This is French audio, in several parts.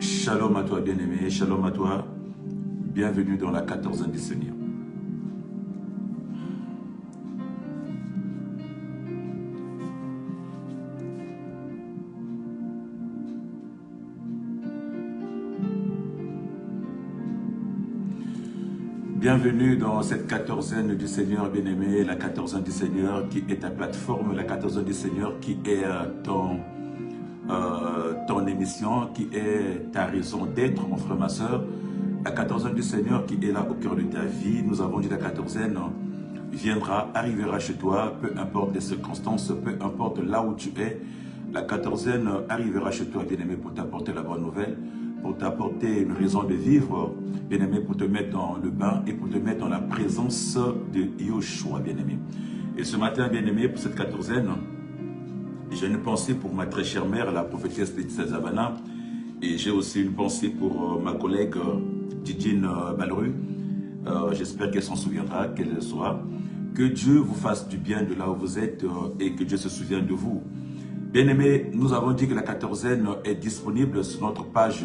Shalom à toi bien-aimé, shalom à toi. Bienvenue dans la 14e du Seigneur. Bienvenue dans cette 14e du Seigneur bien-aimé, la 14e du Seigneur qui est ta plateforme, la 14e du Seigneur qui est ton émission, qui est ta raison d'être, mon frère, ma soeur. La 14e du Seigneur qui est là au cœur de ta vie. Nous avons dit la 14e viendra, arrivera chez toi, peu importe les circonstances, peu importe là où tu es. La 14e arrivera chez toi, bien-aimé, pour t'apporter la bonne nouvelle, pour t'apporter une raison de vivre, bien-aimé, pour te mettre dans le bain et pour te mettre dans la présence de Yoshua, bien-aimé. Et ce matin, bien-aimé, pour cette 14e, j'ai une pensée pour ma très chère mère, la prophétesse Laetitia Zabana, et j'ai aussi une pensée pour ma collègue Didine Balru. J'espère qu'elle s'en souviendra, qu'elle soit. Que Dieu vous fasse du bien de là où vous êtes et que Dieu se souvienne de vous. Bien-aimés, nous avons dit que la 14e est disponible sur notre page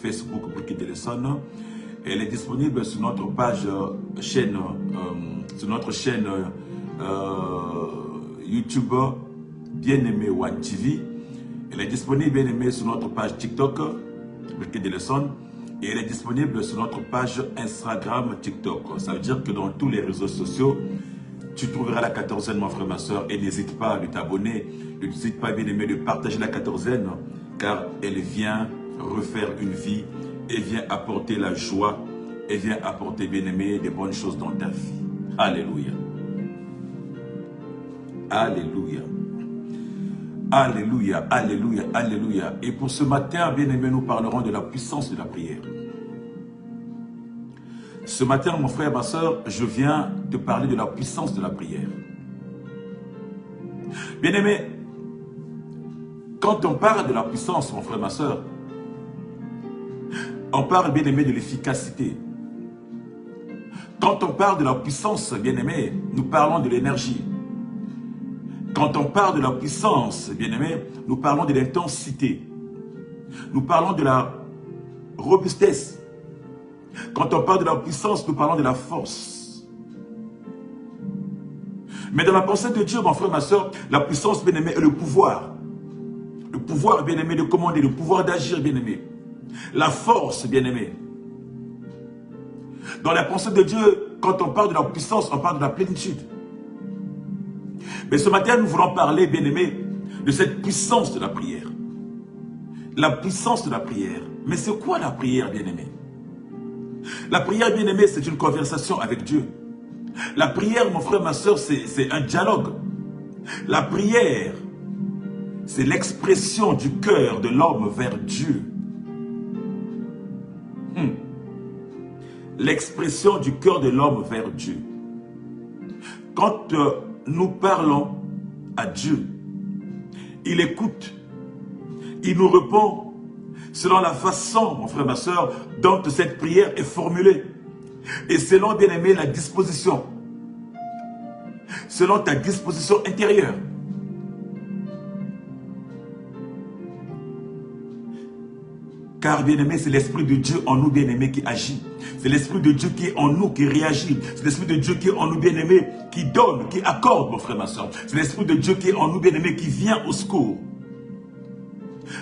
Facebook pour quitter les sons. Elle est disponible sur notre page chaîne, sur notre chaîne YouTube Bien-aimé One TV. Elle est disponible, bien-aimé, sur notre page TikTok pour quitter les sons. Et elle est disponible sur notre page Instagram TikTok. Ça veut dire que dans tous les réseaux sociaux, tu trouveras la 14e, mon frère, ma soeur. Et n'hésite pas à t'abonner. N'hésite pas, bien-aimé, de partager la 14e. Car elle vient refaire une vie. Elle vient apporter la joie. Elle vient apporter, bien-aimé, des bonnes choses dans ta vie. Alléluia. Alléluia. Alléluia, alléluia, alléluia. Et pour ce matin, bien-aimé, nous parlerons de la puissance de la prière. Ce matin, mon frère, ma soeur, je viens te parler de la puissance de la prière. Bien-aimé, quand on parle de la puissance, mon frère, ma soeur, on parle, bien-aimé, de l'efficacité. Quand on parle de la puissance, bien-aimé, nous parlons de l'énergie. Quand on parle de la puissance, bien-aimé, nous parlons de l'intensité. Nous parlons de la robustesse. Quand on parle de la puissance, nous parlons de la force. Mais dans la pensée de Dieu, mon frère, ma soeur, la puissance, bien-aimé, est le pouvoir. Le pouvoir, bien-aimé, de commander, le pouvoir d'agir, bien-aimé. La force, bien-aimé. Dans la pensée de Dieu, quand on parle de la puissance, on parle de la plénitude. Mais ce matin, nous voulons parler, bien-aimé, de cette puissance de la prière. La puissance de la prière. Mais c'est quoi la prière, bien-aimé? La prière, bien-aimé, c'est une conversation avec Dieu. La prière, mon frère, ma soeur, c'est un dialogue. La prière, c'est l'expression du cœur de l'homme vers Dieu. L'expression du cœur de l'homme vers Dieu. Quand nous parlons à Dieu, il écoute, il nous répond selon la façon, mon frère, ma soeur, dont cette prière est formulée. Et selon, bien-aimé, la disposition. Selon ta disposition intérieure. Car, bien-aimé, c'est l'Esprit de Dieu en nous, bien-aimé, qui agit. C'est l'Esprit de Dieu qui est en nous, qui réagit. C'est l'Esprit de Dieu qui est en nous, bien-aimé, qui donne, qui accorde, mon frère, ma soeur. C'est l'Esprit de Dieu qui est en nous, bien-aimé, qui vient au secours.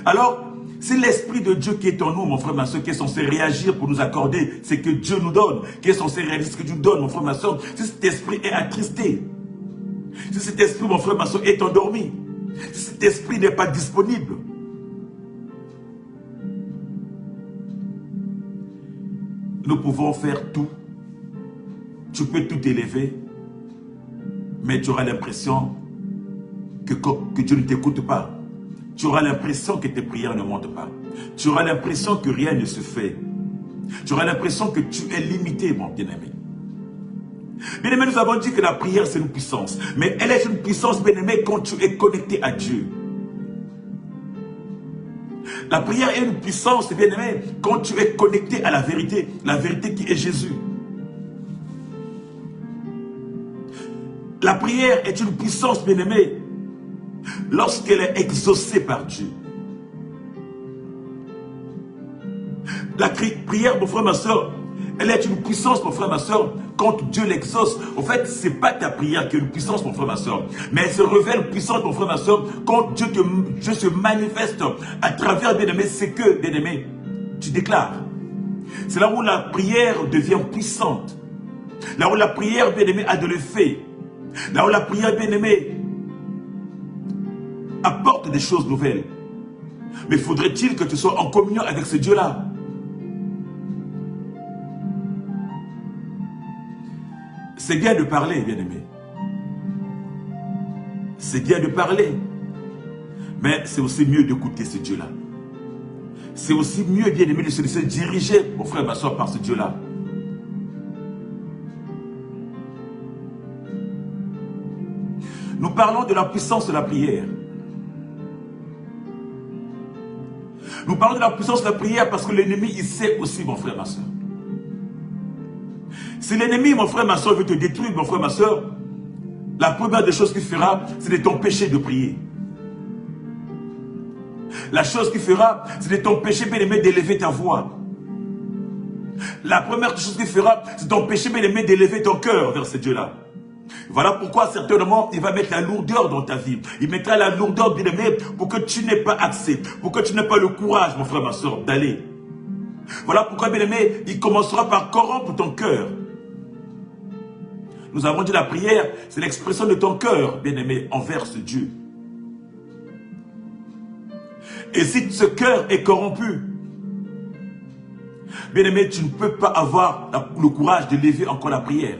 Alors, c'est l'Esprit de Dieu qui est en nous, mon frère, ma soeur, qui est censé réagir pour nous accorder ce que Dieu nous donne, qui est censé réaliser ce que Dieu nous donne, mon frère, ma soeur. Si cet esprit est attristé, si cet esprit, mon frère, ma soeur, est endormi, si cet esprit n'est pas disponible, nous pouvons faire tout. Tu peux tout élever, mais tu auras l'impression que Dieu ne t'écoute pas. Tu auras l'impression que tes prières ne montent pas. Tu auras l'impression que rien ne se fait. Tu auras l'impression que tu es limité, mon bien-aimé. Bien-aimé, nous avons dit que la prière, c'est une puissance. Mais elle est une puissance, bien-aimé, quand tu es connecté à Dieu. La prière est une puissance, bien-aimé, quand tu es connecté à la vérité qui est Jésus. La prière est une puissance, bien-aimé, lorsqu'elle est exaucée par Dieu. La prière, mon frère, ma soeur, elle est une puissance, mon frère, ma soeur, quand Dieu l'exauce. En fait, ce n'est pas ta prière qui est une puissance, mon frère, ma soeur, mais elle se révèle puissante, mon frère, ma soeur, quand Dieu se manifeste à travers, bien-aimé, c'est que, bien-aimé, tu déclares. C'est là où la prière devient puissante. Là où la prière, bien-aimé, a de l'effet. Là où la prière, bien-aimé, apporte des choses nouvelles. Mais faudrait-il que tu sois en communion avec ce Dieu-là? C'est bien de parler, bien-aimé. C'est bien de parler. Mais c'est aussi mieux d'écouter ce Dieu-là. C'est aussi mieux, bien-aimé, de se laisser diriger, mon frère, ma soeur, par ce Dieu-là. Nous parlons de la puissance de la prière. Nous parlons de la puissance de la prière parce que l'ennemi, il sait aussi, mon frère, ma soeur. Si l'ennemi, mon frère, ma soeur, veut te détruire, mon frère, ma soeur, la première des choses qu'il fera, c'est de t'empêcher de prier. La chose qu'il fera, c'est de t'empêcher, bien-aimé, d'élever ta voix. La première chose qu'il fera, c'est d'empêcher, bien-aimé, d'élever ton cœur vers ce Dieu-là. Voilà pourquoi, certainement, il va mettre la lourdeur dans ta vie. Il mettra la lourdeur, bien-aimé, pour que tu n'aies pas accès, pour que tu n'aies pas le courage, mon frère, ma soeur, d'aller. Voilà pourquoi, bien-aimé, il commencera par corrompre ton cœur. Nous avons dit la prière, c'est l'expression de ton cœur, bien-aimé, envers ce Dieu. Et si ce cœur est corrompu, bien-aimé, tu ne peux pas avoir le courage de lever encore la prière.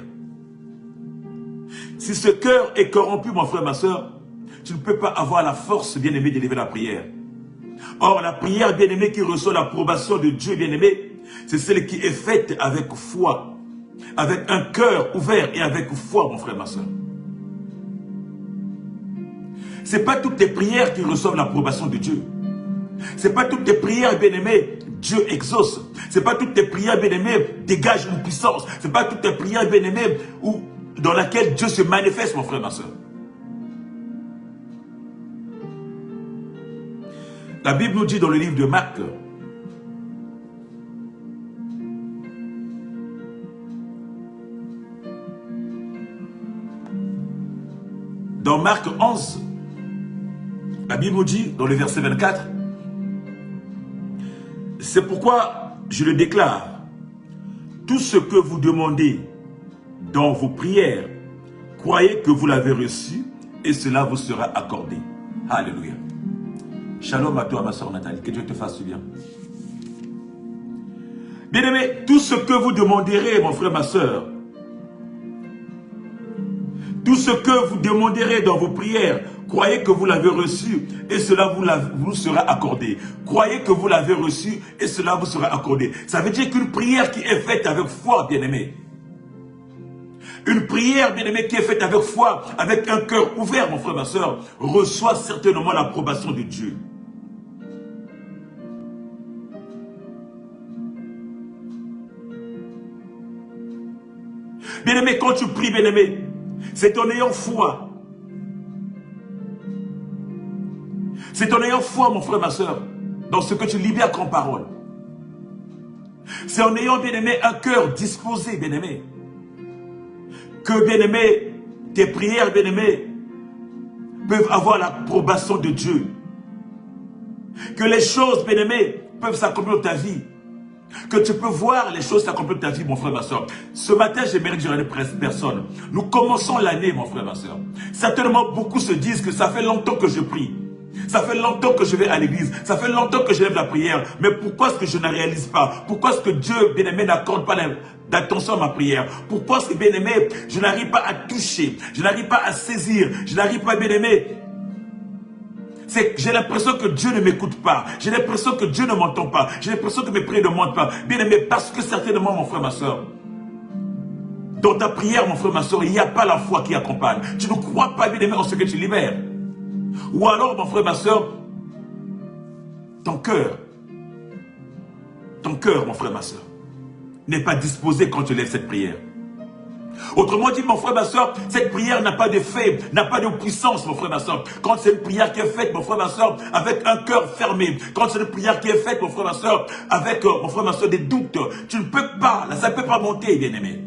Si ce cœur est corrompu, mon frère, ma soeur, tu ne peux pas avoir la force, bien-aimé, d'élever la prière. Or, la prière, bien-aimé, qui reçoit l'approbation de Dieu, bien-aimé, c'est celle qui est faite avec foi, avec un cœur ouvert et avec foi, mon frère, ma soeur. Ce n'est pas toutes les prières qui reçoivent l'approbation de Dieu. Ce n'est pas toutes les prières, bien-aimé, Dieu exauce. Ce n'est pas toutes les prières, bien-aimé, dégagent une puissance. Ce n'est pas toutes les prières, bien-aimé, dans laquelle Dieu se manifeste, mon frère, ma soeur. La Bible nous dit dans le livre de Marc, dans Marc 11, la Bible nous dit, dans le verset 24, « C'est pourquoi je le déclare, tout ce que vous demandez dans vos prières, croyez que vous l'avez reçu et cela vous sera accordé. » Alléluia. Shalom à toi, ma soeur Nathalie, que Dieu te fasse du bien. Bien-aimé, tout ce que vous demanderez, mon frère, ma soeur, tout ce que vous demanderez dans vos prières, croyez que vous l'avez reçu et cela vous sera accordé. Croyez que vous l'avez reçu et cela vous sera accordé. Ça veut dire qu'une prière qui est faite avec foi, bien-aimé, une prière, bien-aimé, qui est faite avec foi, avec un cœur ouvert, mon frère, ma soeur, reçoit certainement l'approbation de Dieu. Bien-aimé, quand tu pries, bien-aimé, c'est en ayant foi. C'est en ayant foi, mon frère, ma soeur, dans ce que tu libères comme parole. C'est en ayant, bien-aimé, un cœur disposé, bien-aimé, que, bien-aimé, tes prières, bien-aimé, peuvent avoir l'approbation de Dieu. Que les choses, bien-aimé, peuvent s'accomplir dans ta vie. Que tu peux voir les choses s'accomplir dans ta vie, mon frère, ma soeur. Ce matin, j'aimerais que je ne presse personne. Nous commençons l'année, mon frère, ma soeur. Certainement, beaucoup se disent que ça fait longtemps que je prie. Ça fait longtemps que je vais à l'église. Ça fait longtemps que je lève la prière. Mais pourquoi est-ce que je ne réalise pas? Pourquoi est-ce que Dieu, bien-aimé, n'accorde pas d'attention à ma prière? Pourquoi est-ce que, bien-aimé, je n'arrive pas à toucher? Je n'arrive pas à saisir? Je n'arrive pas, bien-aimé? J'ai l'impression que Dieu ne m'écoute pas. J'ai l'impression que Dieu ne m'entend pas. J'ai l'impression que mes prières ne montent pas. Bien-aimé, parce que certainement, mon frère, ma soeur, dans ta prière, mon frère, ma soeur, il n'y a pas la foi qui accompagne. Tu ne crois pas, bien-aimé, en ce que tu libères. Ou alors, mon frère, ma soeur, ton cœur, mon frère, ma soeur, n'est pas disposé quand tu lèves cette prière. Autrement dit, mon frère, ma soeur, cette prière n'a pas d'effet, n'a pas de puissance, mon frère, ma soeur. Quand c'est une prière qui est faite, mon frère, ma soeur, avec un cœur fermé, quand c'est une prière qui est faite, mon frère, ma soeur, avec, mon frère, ma soeur, des doutes, tu ne peux pas, là, ça ne peut pas monter, bien-aimé.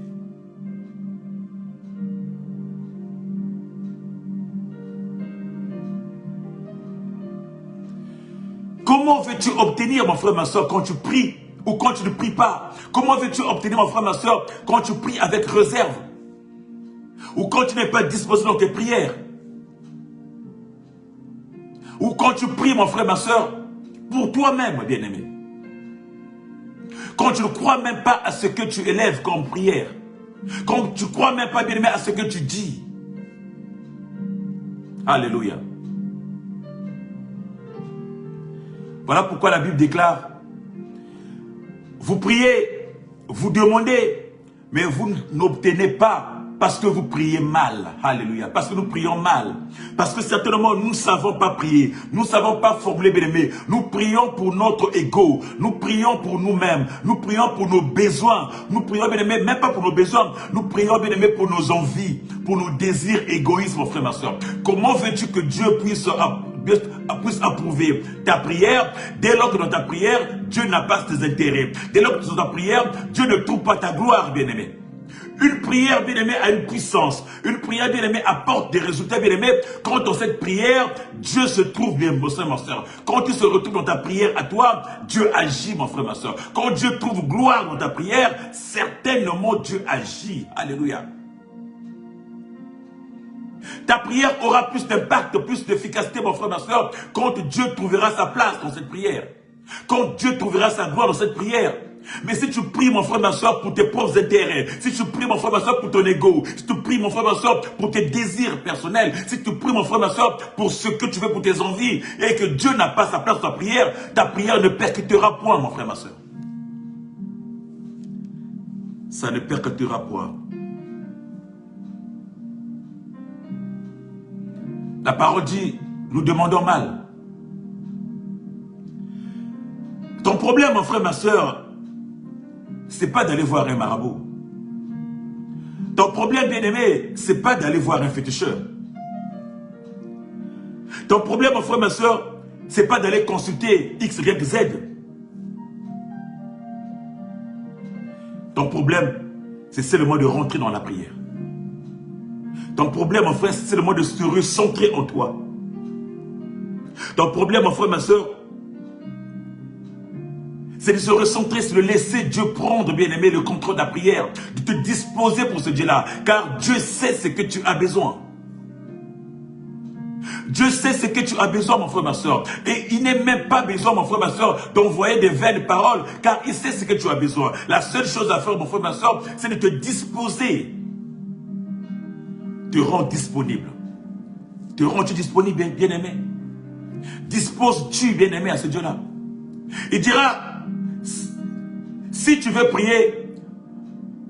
Comment veux-tu obtenir, mon frère, ma soeur, quand tu pries ou quand tu ne pries pas? Comment veux-tu obtenir, mon frère, ma soeur, quand tu pries avec réserve? Ou quand tu n'es pas disposé dans tes prières? Ou quand tu pries, mon frère, ma soeur, pour toi-même, bien-aimé? Quand tu ne crois même pas à ce que tu élèves comme prière. Quand tu ne crois même pas, bien-aimé, à ce que tu dis. Alléluia. Voilà pourquoi la Bible déclare, vous priez, vous demandez, mais vous n'obtenez pas parce que vous priez mal. Alléluia. Parce que nous prions mal. Parce que certainement, nous ne savons pas prier. Nous ne savons pas formuler, bien-aimé. Nous prions pour notre ego. Nous prions pour nous-mêmes. Nous prions pour nos besoins. Nous prions, bien-aimé, même pas pour nos besoins. Nous prions, bien-aimé, pour nos envies, pour nos désirs égoïstes, mon frère, ma soeur. Comment veux-tu que Dieu puisse approuver ta prière dès lors que dans ta prière, Dieu n'a pas ses intérêts? Dès lors que dans ta prière, Dieu ne trouve pas ta gloire, bien-aimé. Une prière, bien-aimé, a une puissance. Une prière, bien-aimé, apporte des résultats, bien-aimé. Quand dans cette prière, Dieu se trouve, bien, mon frère, ma soeur. Quand tu se retrouves dans ta prière à toi, Dieu agit, mon frère, ma soeur. Quand Dieu trouve gloire dans ta prière, certainement Dieu agit. Alléluia. Ta prière aura plus d'impact, plus d'efficacité, mon frère, ma soeur, quand Dieu trouvera sa place dans cette prière. Quand Dieu trouvera sa gloire dans cette prière. Mais si tu pries, mon frère, ma soeur, pour tes propres intérêts, si tu pries, mon frère, ma soeur, pour ton ego, si tu pries, mon frère, ma soeur, pour tes désirs personnels, si tu pries, mon frère, ma soeur, pour ce que tu veux, pour tes envies, et que Dieu n'a pas sa place dans ta prière ne percutera point, mon frère, ma soeur. Ça ne percutera point. La parole dit, nous demandons mal. Ton problème, mon frère, ma soeur, c'est pas d'aller voir un marabout. Ton problème, bien-aimé, c'est pas d'aller voir un féticheur. Ton problème, mon frère, ma soeur, c'est pas d'aller consulter X, Y, Z. Ton problème, c'est seulement de rentrer dans la prière. Ton problème, mon frère, c'est seulement de se recentrer en toi. Ton problème, mon frère, ma soeur, c'est de se recentrer, c'est de laisser Dieu prendre, bien-aimé, le contrôle de la prière, de te disposer pour ce Dieu-là, car Dieu sait ce que tu as besoin. Dieu sait ce que tu as besoin, mon frère, ma soeur. Et il n'est même pas besoin, mon frère, ma soeur, d'envoyer des vaines paroles, car il sait ce que tu as besoin. La seule chose à faire, mon frère, ma soeur, c'est de te disposer. Te rends disponible. Te rends-tu disponible, bien-aimé? Disposes-tu, bien-aimé, à ce Dieu-là? Il dira, si tu veux prier,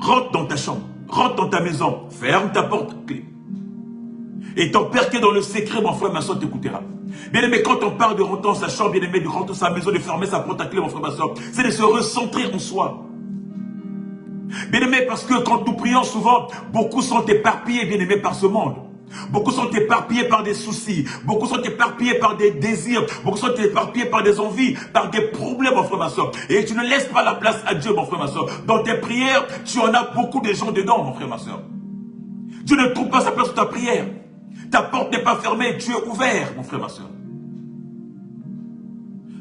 rentre dans ta chambre, rentre dans ta maison, ferme ta porte, clé. Et ton Père qui est dans le secret, mon frère, ma soeur, t'écoutera. Bien-aimé, quand on parle de rentrer dans sa chambre, bien-aimé, de rentrer dans sa maison, de fermer sa porte à clé, mon frère, ma soeur, c'est de se recentrer en soi. Bien-aimé, parce que quand nous prions souvent, beaucoup sont éparpillés, bien-aimé, par ce monde. Beaucoup sont éparpillés par des soucis. Beaucoup sont éparpillés par des désirs. Beaucoup sont éparpillés par des envies, par des problèmes, mon frère, ma soeur. Et tu ne laisses pas la place à Dieu, mon frère, ma soeur. Dans tes prières, tu en as beaucoup de gens dedans, mon frère, ma soeur. Dieu ne trouve pas sa place dans ta prière. Ta porte n'est pas fermée, tu es ouvert, mon frère, ma soeur.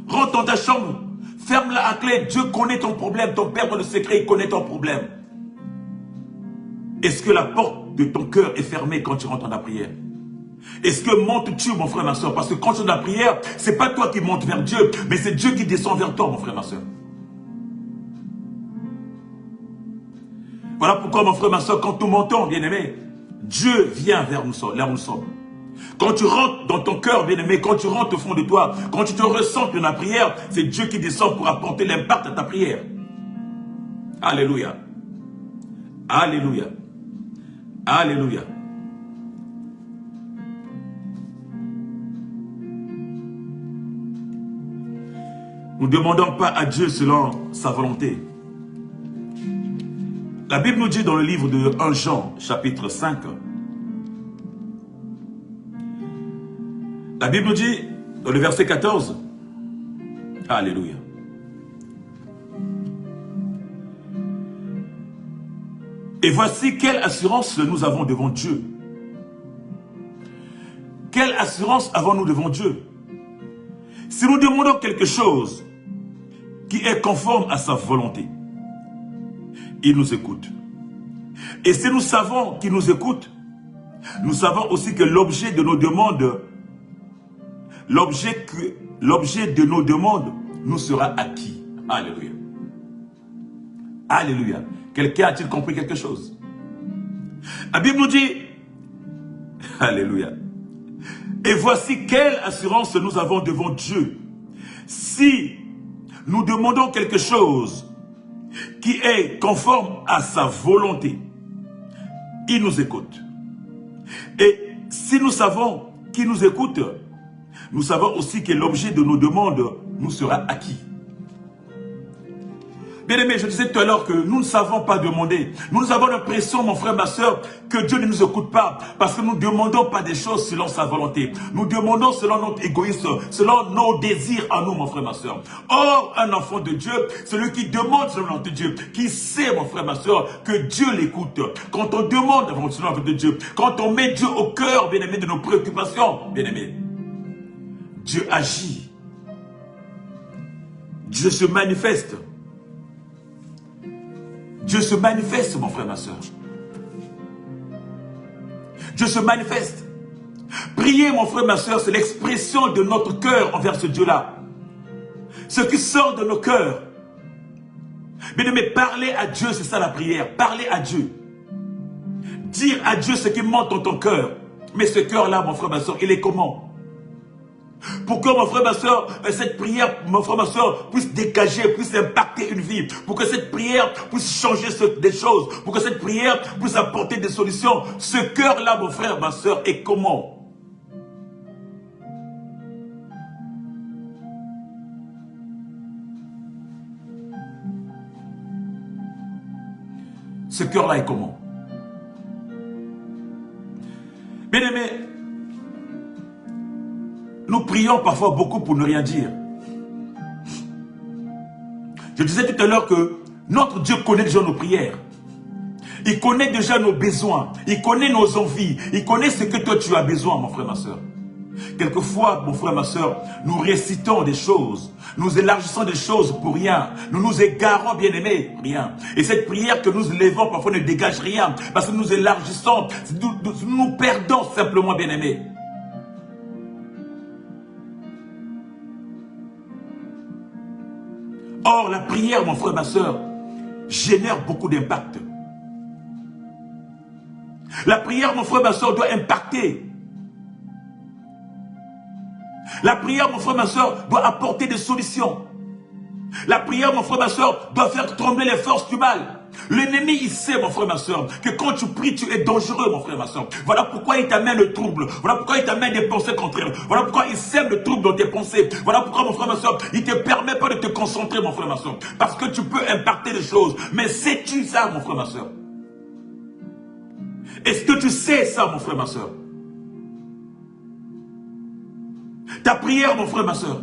Rentre dans ta chambre, ferme-la à clé. Dieu connaît ton problème. Ton Père dans le secret, il connaît ton problème. Est-ce que la porte de ton cœur est fermée quand tu rentres dans la prière? Est-ce que montes-tu, mon frère, ma soeur? Parce que quand tu es dans la prière, ce n'est pas toi qui montes vers Dieu, mais c'est Dieu qui descend vers toi, mon frère, ma soeur. Voilà pourquoi, mon frère, ma soeur, quand nous montons, bien-aimé, Dieu vient vers nous, là où nous sommes. Quand tu rentres dans ton cœur, bien-aimé, quand tu rentres au fond de toi, quand tu te ressens dans la prière, c'est Dieu qui descend pour apporter l'impact à ta prière. Alléluia. Alléluia. Alléluia. Nous ne demandons pas à Dieu selon sa volonté. La Bible nous dit dans le livre de 1 Jean, chapitre 5, la Bible nous dit, dans le verset 14, Alléluia. Et voici quelle assurance nous avons devant Dieu. Quelle assurance avons-nous devant Dieu? Si nous demandons quelque chose qui est conforme à sa volonté, il nous écoute. Et si nous savons qu'il nous écoute, nous savons aussi que l'objet de nos demandes, l'objet de nos demandes nous sera acquis. Alléluia. Alléluia. Quelqu'un a-t-il compris quelque chose? La Bible nous dit, Alléluia. Et voici quelle assurance nous avons devant Dieu. Si nous demandons quelque chose qui est conforme à sa volonté, il nous écoute. Et si nous savons qu'il nous écoute, nous savons aussi que l'objet de nos demandes nous sera acquis. Bien-aimés, je disais tout à l'heure que nous ne savons pas demander. Nous avons l'impression, mon frère, ma soeur, que Dieu ne nous écoute pas. Parce que nous ne demandons pas des choses selon sa volonté. Nous demandons selon notre égoïsme, selon nos désirs à nous, mon frère, ma soeur. Or, un enfant de Dieu, celui qui demande selon notre Dieu, qui sait, mon frère, ma soeur, que Dieu l'écoute. Quand on demande selon notre Dieu, quand on met Dieu au cœur, bien-aimé, de nos préoccupations, bien-aimé, Dieu agit. Dieu se manifeste. Dieu se manifeste, mon frère, ma soeur. Dieu se manifeste. Prier, mon frère, ma soeur, c'est l'expression de notre cœur envers ce Dieu-là. Ce qui sort de nos cœurs. Mais parler à Dieu, c'est ça la prière. Parler à Dieu. Dire à Dieu ce qui monte dans ton cœur. Mais ce cœur-là, mon frère, ma soeur, il est comment? Pour que, mon frère, ma soeur, cette prière, mon frère, ma soeur, puisse dégager, puisse impacter une vie. Pour que cette prière puisse changer des choses. Pour que cette prière puisse apporter des solutions. Ce cœur-là, mon frère, ma soeur, est comment? Ce cœur-là est comment? Bien-aimés, nous prions parfois beaucoup pour ne rien dire. Je disais tout à l'heure que notre Dieu connaît déjà nos prières. Il connaît déjà nos besoins. Il connaît nos envies. Il connaît ce que toi tu as besoin, mon frère, ma soeur. Quelquefois, mon frère, ma soeur, nous récitons des choses. Nous élargissons des choses pour rien. Nous nous égarons, bien aimés, rien. Et cette prière que nous levons parfois ne dégage rien. Parce que nous élargissons, nous perdons simplement, bien aimés. Or, la prière, mon frère, ma soeur, génère beaucoup d'impact. La prière, mon frère, ma soeur, doit impacter. La prière, mon frère, ma soeur, doit apporter des solutions. La prière, mon frère, ma soeur, doit faire trembler les forces du mal. L'ennemi, il sait, mon frère, ma soeur, que quand tu pries, tu es dangereux, mon frère, ma soeur. Voilà pourquoi il t'amène le trouble. Voilà pourquoi il t'amène des pensées contraires. Voilà pourquoi il sème le trouble dans tes pensées. Voilà pourquoi, mon frère, ma soeur, il ne te permet pas de te concentrer, mon frère, ma soeur. Parce que tu peux impacter des choses. Mais sais-tu ça, mon frère, ma soeur? Est-ce que tu sais ça, mon frère, ma soeur? Ta prière, mon frère, ma soeur.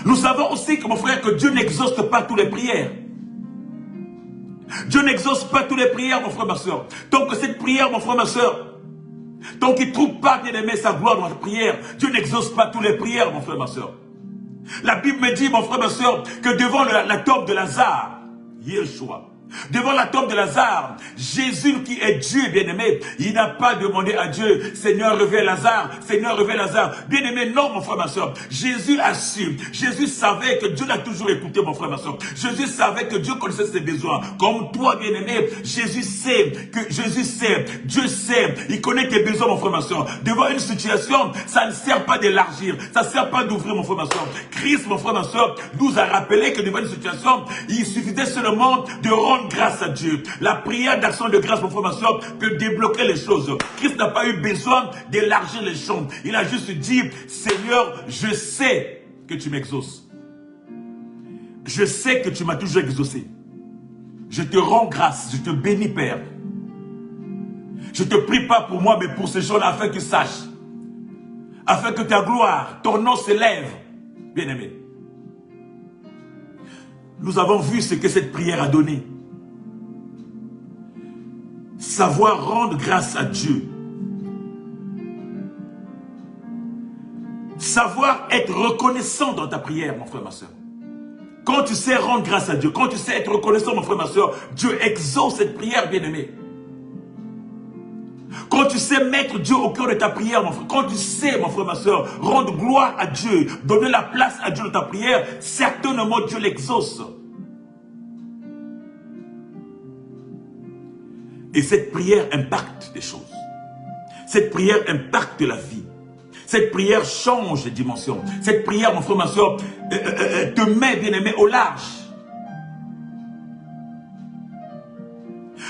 Nous savons aussi que, mon frère, que Dieu n'exauce pas toutes les prières. Dieu n'exauce pas toutes les prières, mon frère, ma soeur. Tant que cette prière, mon frère, ma soeur, tant qu'il ne trouve pas, bien aimé, sa gloire dans la prière, Dieu n'exauce pas toutes les prières, mon frère, ma soeur. La Bible me dit, mon frère, ma soeur, que devant la tombe de Lazare, Yeshua, devant la tombe de Lazare, Jésus qui est Dieu, bien-aimé, il n'a pas demandé à Dieu, Seigneur, réveille Lazare, Seigneur, réveille Lazare. Bien-aimé, non, mon frère, ma soeur. Jésus a su, Jésus savait que Dieu l'a toujours écouté, mon frère, ma soeur. Jésus savait que Dieu connaissait ses besoins. Comme toi, bien-aimé, Jésus sait, Dieu sait, il connaît tes besoins, mon frère, ma soeur. Devant une situation, ça ne sert pas d'élargir, ça ne sert pas d'ouvrir, mon frère, ma soeur. Christ, mon frère, ma soeur, nous a rappelé que devant une situation, il suffisait seulement de rendre grâce à Dieu. La prière d'action de grâce, mon frère, ma soeur, peut débloquer les choses. Christ n'a pas eu besoin d'élargir les choses. Il a juste dit, Seigneur, je sais que tu m'exauces. Je sais que tu m'as toujours exaucé. Je te rends grâce, je te bénis, Père. Je te prie pas pour moi, mais pour ces gens-là, afin qu'ils sachent. Afin que ta gloire, ton nom s'élève, bien-aimé. Nous avons vu ce que cette prière a donné. Savoir rendre grâce à Dieu. Savoir être reconnaissant dans ta prière, mon frère, ma soeur. Quand tu sais rendre grâce à Dieu, quand tu sais être reconnaissant, mon frère, ma soeur, Dieu exauce cette prière, bien-aimé. Quand tu sais mettre Dieu au cœur de ta prière, mon frère, quand tu sais, mon frère, ma soeur, rendre gloire à Dieu, donner la place à Dieu dans ta prière, certainement Dieu l'exauce. Et cette prière impacte des choses. Cette prière impacte la vie. Cette prière change de dimension. Cette prière, mon frère, ma soeur, te met, bien-aimé, au large.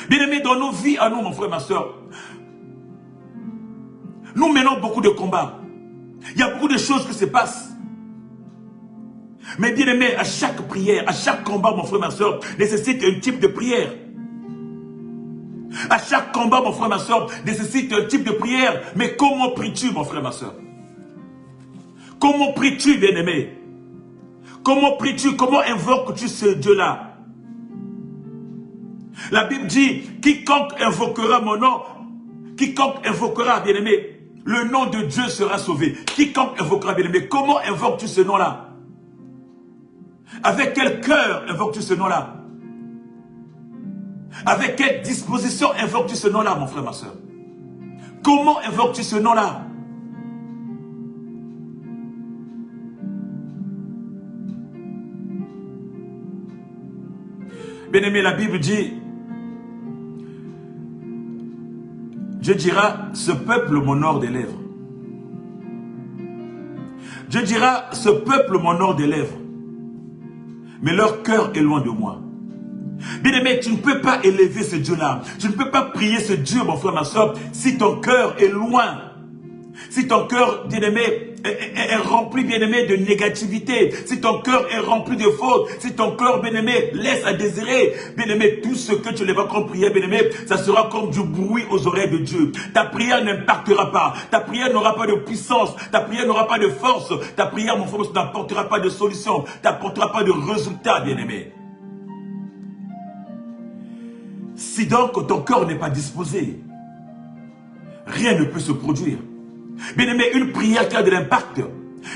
Bien-aimé, dans nos vies à nous, mon frère, ma soeur, nous menons beaucoup de combats. Il y a beaucoup de choses qui se passent. Mais bien-aimé, à chaque prière, à chaque combat, mon frère, ma soeur, nécessite un type de prière. À chaque combat, mon frère, ma soeur, nécessite un type de prière. Mais comment pries-tu, mon frère, ma soeur? Comment pries-tu, bien-aimé? Comment pries-tu? Comment invoques-tu ce Dieu-là? La Bible dit, quiconque invoquera mon nom, quiconque invoquera, bien-aimé, le nom de Dieu sera sauvé. Quiconque invoquera, bien-aimé, comment invoques-tu ce nom-là? Avec quel cœur invoques-tu ce nom-là? Avec quelle disposition invoques-tu ce nom-là, mon frère, ma soeur? Comment invoques-tu ce nom-là? Bien-aimé, la Bible dit, Dieu dira, ce peuple m'honore des lèvres. Dieu dira, ce peuple m'honore des lèvres. Mais leur cœur est loin de moi. Bien-aimé, tu ne peux pas élever ce Dieu-là. Tu ne peux pas prier ce Dieu, mon frère, ma soeur, si ton cœur est loin. Si ton cœur, bien-aimé, est rempli, bien-aimé, de négativité. Si ton cœur est rempli de fautes. Si ton cœur, bien-aimé, laisse à désirer. Bien-aimé, tout ce que tu lèveras comme prière, bien-aimé, ça sera comme du bruit aux oreilles de Dieu. Ta prière n'impactera pas. Ta prière n'aura pas de puissance. Ta prière n'aura pas de force. Ta prière, mon frère, n'apportera pas de solution. N'apportera pas de résultat, bien-aimé. Si donc ton cœur n'est pas disposé, rien ne peut se produire. Bien-aimé, une prière qui a de l'impact,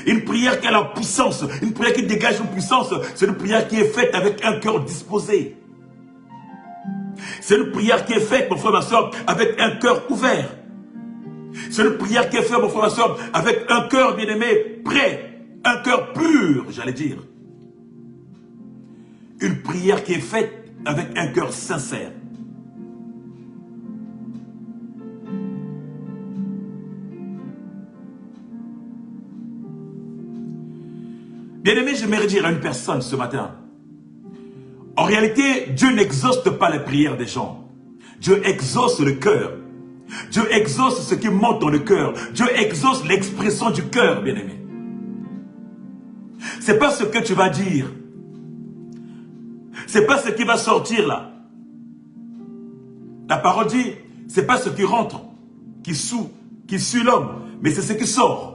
une prière qui a la puissance, une prière qui dégage une puissance, c'est une prière qui est faite avec un cœur disposé. C'est une prière qui est faite, mon frère, ma soeur, avec un cœur ouvert. C'est une prière qui est faite, mon frère, ma soeur, avec un cœur, bien-aimé, prêt, un cœur pur, j'allais dire. Une prière qui est faite avec un cœur sincère. Bien-aimé, j'aimerais dire à une personne ce matin, en réalité, Dieu n'exauce pas les prières des gens. Dieu exauce le cœur. Dieu exauce ce qui monte dans le cœur. Dieu exauce l'expression du cœur, bien-aimé. C'est pas ce que tu vas dire. C'est pas ce qui va sortir là. La parole dit, c'est pas ce qui rentre, qui suit l'homme, mais c'est ce qui sort.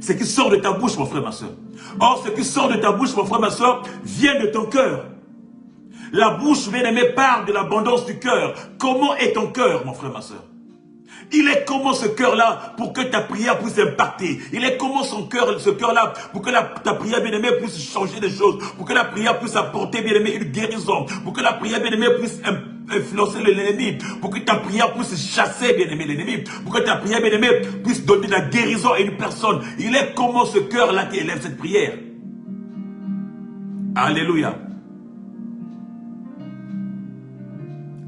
Ce qui sort de ta bouche, mon frère, ma soeur. Or, ce qui sort de ta bouche, mon frère, ma soeur, vient de ton cœur. La bouche, bien-aimé, parle de l'abondance du cœur. Comment est ton cœur, mon frère, ma soeur? Il est comment ce cœur-là pour que ta prière puisse impacter? Il est comment ce cœur-là pour que ta prière, bien-aimé, puisse changer des choses? Pour que la prière puisse apporter, bien-aimé, une guérison? Pour que la prière, bien-aimé, puisse influencer l'ennemi? Pour que ta prière puisse chasser, bien-aimé, l'ennemi? Pour que ta prière, bien-aimé, puisse donner la guérison à une personne? Il est comment ce cœur-là qui élève cette prière? Alléluia.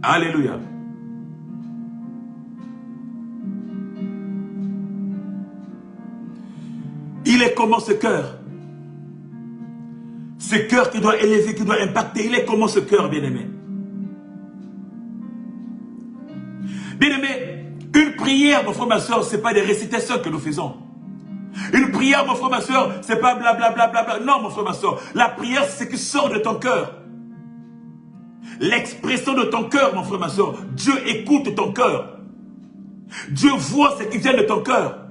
Alléluia. Il est comment ce cœur? Ce cœur qui doit élever, qui doit impacter. Il est comment ce cœur, bien-aimé? Bien-aimé, une prière, mon frère, ma soeur, ce n'est pas des récitations que nous faisons. Une prière, mon frère, ma soeur, c'est pas blablabla. Non, mon frère, ma soeur. La prière, c'est ce qui sort de ton cœur. L'expression de ton cœur, mon frère, ma soeur. Dieu écoute ton cœur. Dieu voit ce qui vient de ton cœur.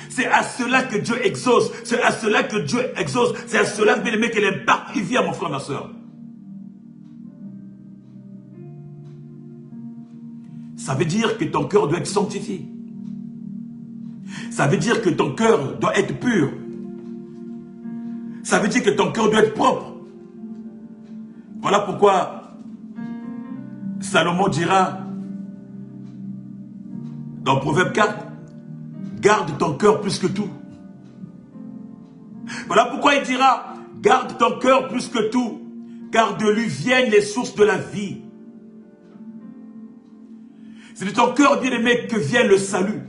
C'est à cela que Dieu exauce. C'est à cela que Dieu exauce. C'est à cela, bien aimé, que l'impact il vient, mon frère, ma soeur. Ça veut dire que ton cœur doit être sanctifié. Ça veut dire que ton cœur doit être pur. Ça veut dire que ton cœur doit être propre. Voilà pourquoi Salomon dira dans Proverbe 4, garde ton cœur plus que tout. Voilà pourquoi il dira, garde ton cœur plus que tout, car de lui viennent les sources de la vie. C'est de ton cœur bien-aimé que vient le salut.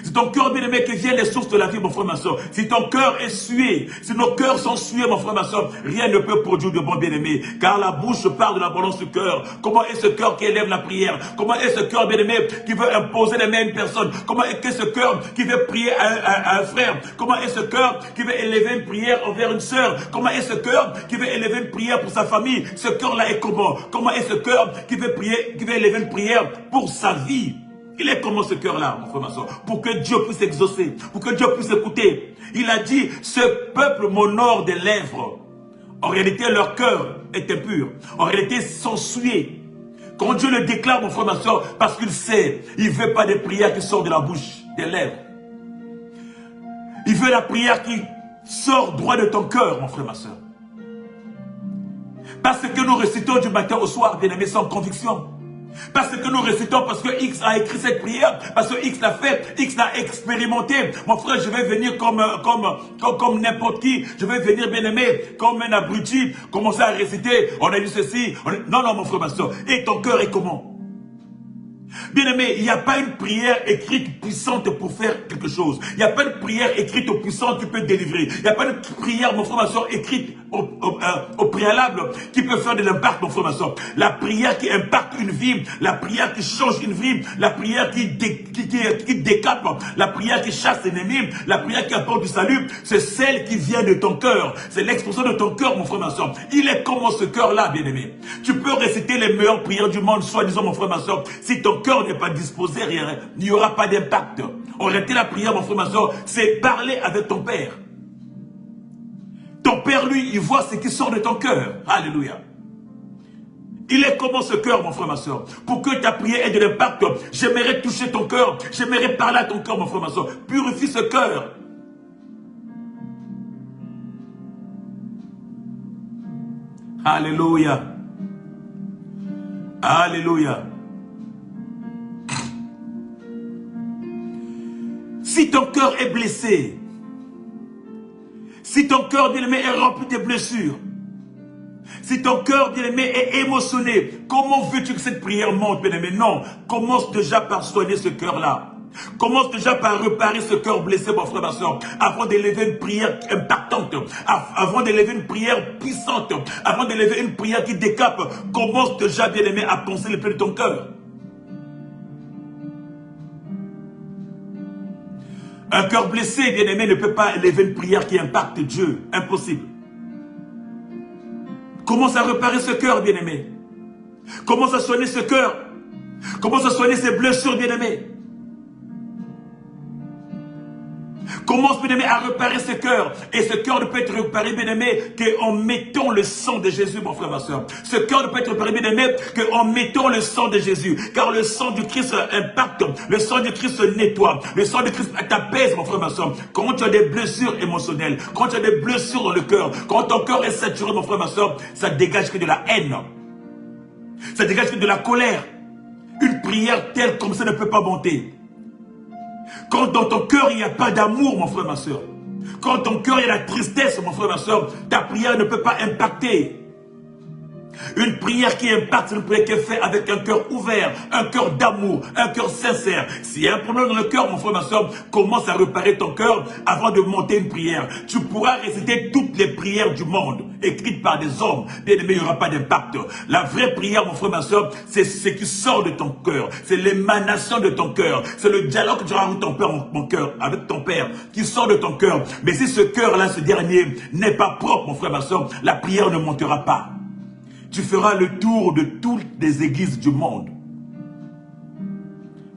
C'est ton cœur bien-aimé que viennent les sources de la vie, mon frère, ma soeur. Si ton cœur est sué, si nos cœurs sont sués, mon frère, ma soeur, rien ne peut produire de bon bien-aimé. Car la bouche parle de l'abondance du cœur. Comment est ce cœur qui élève la prière? Comment est ce cœur bien-aimé qui veut imposer les mains à une personne? Comment est ce cœur qui veut prier à un frère? Comment est ce cœur qui veut élever une prière envers une sœur? Comment est ce cœur qui veut élever une prière pour sa famille? Ce cœur-là est comment? Comment est ce cœur qui veut prier, qui veut élever une prière pour sa vie? Il est comment ce cœur-là, mon frère, ma soeur, pour que Dieu puisse exaucer, pour que Dieu puisse écouter. Il a dit, ce peuple m'honore des lèvres. En réalité, leur cœur est impur. En réalité, ils sont souillés. Quand Dieu le déclare, mon frère, ma soeur, parce qu'il sait, il ne veut pas des prières qui sortent de la bouche, des lèvres. Il veut la prière qui sort droit de ton cœur, mon frère, ma soeur. Parce que nous récitons du matin au soir, bien-aimés, sans conviction. Parce que nous récitons, parce que X a écrit cette prière, parce que X l'a fait, X l'a expérimenté. Mon frère, je vais venir comme n'importe qui. Je vais venir, bien-aimé, comme un abruti, commencer à réciter. On a dit ceci. Non, non, mon frère, ma soeur. Et ton cœur est comment? Bien-aimé, il n'y a pas une prière écrite puissante pour faire quelque chose. Il n'y a pas une prière écrite puissante qui peut délivrer. Il n'y a pas une prière, mon frère, ma soeur, écrite au préalable qui peut faire de l'impact, mon frère, ma soeur. La prière qui impacte une vie, la prière qui change une vie, la prière qui décape, la prière qui chasse l'ennemi, la prière qui apporte du salut, c'est celle qui vient de ton cœur. C'est l'expression de ton cœur, mon frère, ma soeur. Il est comment ce cœur-là, bien-aimé? Tu peux réciter les meilleures prières du monde, soi-disant, mon frère, ma soeur. Si ton cœur n'est pas disposé, il n'y aura pas d'impact. En réalité, la prière, mon frère, ma soeur, c'est parler avec ton Père. Ton Père, lui, il voit ce qui sort de ton cœur. Alléluia. Il est comment ce cœur, mon frère, ma soeur? Pour que ta prière ait de l'impact, j'aimerais toucher ton cœur. J'aimerais parler à ton cœur, mon frère, ma soeur. Purifie ce cœur. Alléluia. Alléluia. Si ton cœur est blessé, si ton cœur, bien-aimé, est rempli de blessures, si ton cœur, bien-aimé, est émotionné, comment veux-tu que cette prière monte, bien-aimé? Non, commence déjà par soigner ce cœur-là. Commence déjà par réparer ce cœur blessé, mon frère, ma soeur, avant d'élever une prière impactante, avant d'élever une prière puissante, avant d'élever une prière qui décape. Commence déjà, bien-aimé, à penser le plus de ton cœur. Un cœur blessé, bien-aimé, ne peut pas élever une prière qui impacte Dieu. Impossible. Commence à réparer ce cœur, bien-aimé. Commence à soigner ce cœur. Commence à soigner ces blessures, bien-aimé. Commence, bien-aimé, à réparer ce cœur. Et ce cœur ne peut être réparé, bien-aimé, qu'en mettant le sang de Jésus, mon frère, ma soeur. Ce cœur ne peut être réparé, bien-aimé, qu'en mettant le sang de Jésus. Car le sang du Christ impacte. Le sang du Christ nettoie. Le sang du Christ t'apaise, mon frère, ma soeur. Quand tu as des blessures émotionnelles, quand tu as des blessures dans le cœur, quand ton cœur est saturé, mon frère, ma soeur, ça dégage que de la haine. Ça dégage que de la colère. Une prière telle comme ça ne peut pas monter. Quand dans ton cœur, il n'y a pas d'amour, mon frère, ma soeur. Quand dans ton cœur, il y a la tristesse, mon frère, ma soeur, ta prière ne peut pas impacter. Une prière qui impacte, c'est une prière qui est faite avec un cœur ouvert, un cœur d'amour, un cœur sincère. S'il y a un problème dans le cœur, mon frère, ma soeur, commence à réparer ton cœur avant de monter une prière. Tu pourras réciter toutes les prières du monde, écrites par des hommes. Bien aimé, il n'y aura pas d'impact. La vraie prière, mon frère, ma soeur, c'est ce qui sort de ton cœur. C'est l'émanation de ton cœur. C'est le dialogue que tu auras avec ton père, mon cœur, avec ton père, qui sort de ton cœur. Mais si ce cœur-là, ce dernier, n'est pas propre, mon frère, ma soeur, la prière ne montera pas. Tu feras le tour de toutes les églises du monde.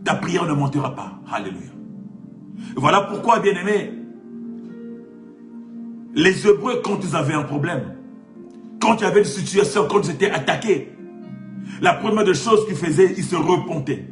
Ta prière ne montera pas. Alléluia. Voilà pourquoi, bien-aimés, les Hébreux, quand ils avaient un problème, quand il y avait une situation, quand ils étaient attaqués, la première des choses qu'ils faisaient, ils se repentaient.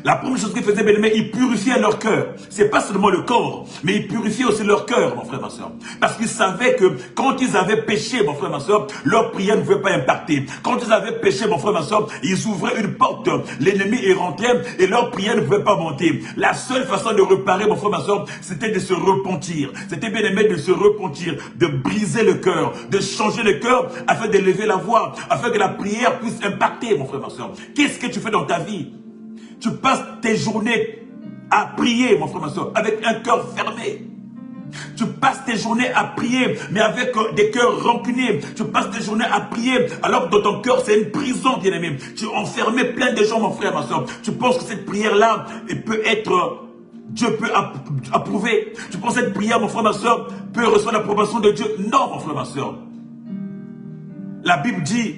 La première chose qu'ils faisaient, bien aimé, ils purifiaient leur cœur. C'est pas seulement le corps, mais ils purifiaient aussi leur cœur, mon frère, ma soeur. Parce qu'ils savaient que quand ils avaient péché, mon frère, ma soeur, leur prière ne pouvait pas impacter. Quand ils avaient péché, mon frère, ma soeur, ils ouvraient une porte. L'ennemi est rentré et leur prière ne pouvait pas monter. La seule façon de réparer, mon frère, ma soeur, c'était de se repentir. C'était, bien aimé, de se repentir, de briser le cœur, de changer le cœur afin d'élever la voix, afin que la prière puisse impacter, mon frère, ma soeur. Qu'est-ce que tu fais dans ta vie? Tu passes tes journées à prier, mon frère, ma soeur, avec un cœur fermé. Tu passes tes journées à prier, mais avec des cœurs rancuniers. Tu passes tes journées à prier, alors que dans ton cœur, c'est une prison, bien-aimé. Tu enfermais plein de gens, mon frère, ma soeur. Tu penses que cette prière-là peut être... Dieu peut approuver. Tu penses que cette prière, mon frère, ma soeur, peut recevoir l'approbation de Dieu? Non, mon frère, ma soeur. La Bible dit,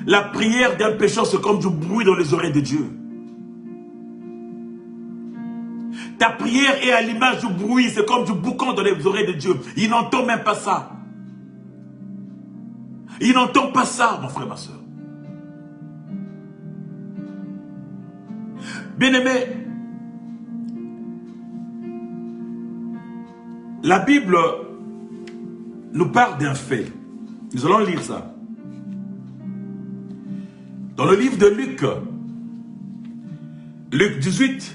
la prière d'un pécheur, c'est comme du bruit dans les oreilles de Dieu. Ta prière est à l'image du bruit, c'est comme du boucan dans les oreilles de Dieu. Il n'entend même pas ça. Il n'entend pas ça, mon frère, ma soeur. Bien-aimé, la Bible nous parle d'un fait. Nous allons lire ça. Dans le livre de Luc, Luc 18,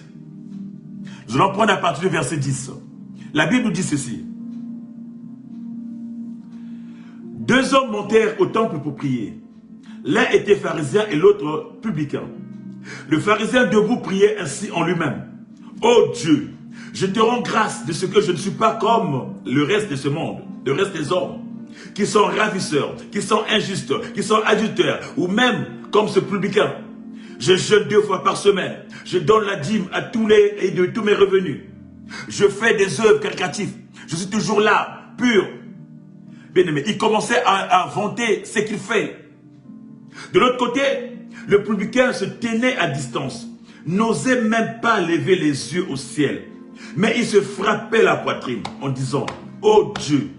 nous allons prendre à partir du verset 10. La Bible nous dit ceci. Deux hommes montèrent au temple pour prier. L'un était pharisien et l'autre publicain. Le pharisien debout priait ainsi en lui-même. Ô Dieu, je te rends grâce de ce que je ne suis pas comme le reste de ce monde, le reste des hommes, qui sont ravisseurs, qui sont injustes, qui sont adultères, ou même comme ce publicain. Je jeûne 2 fois par semaine. Je donne la dîme à tous mes revenus. Je fais des œuvres caritatives. Je suis toujours là, pur. Bien aimé, il commençait à vanter ce qu'il fait. De l'autre côté, le publicain se tenait à distance. N'osait même pas lever les yeux au ciel. Mais il se frappait la poitrine en disant, ô Dieu,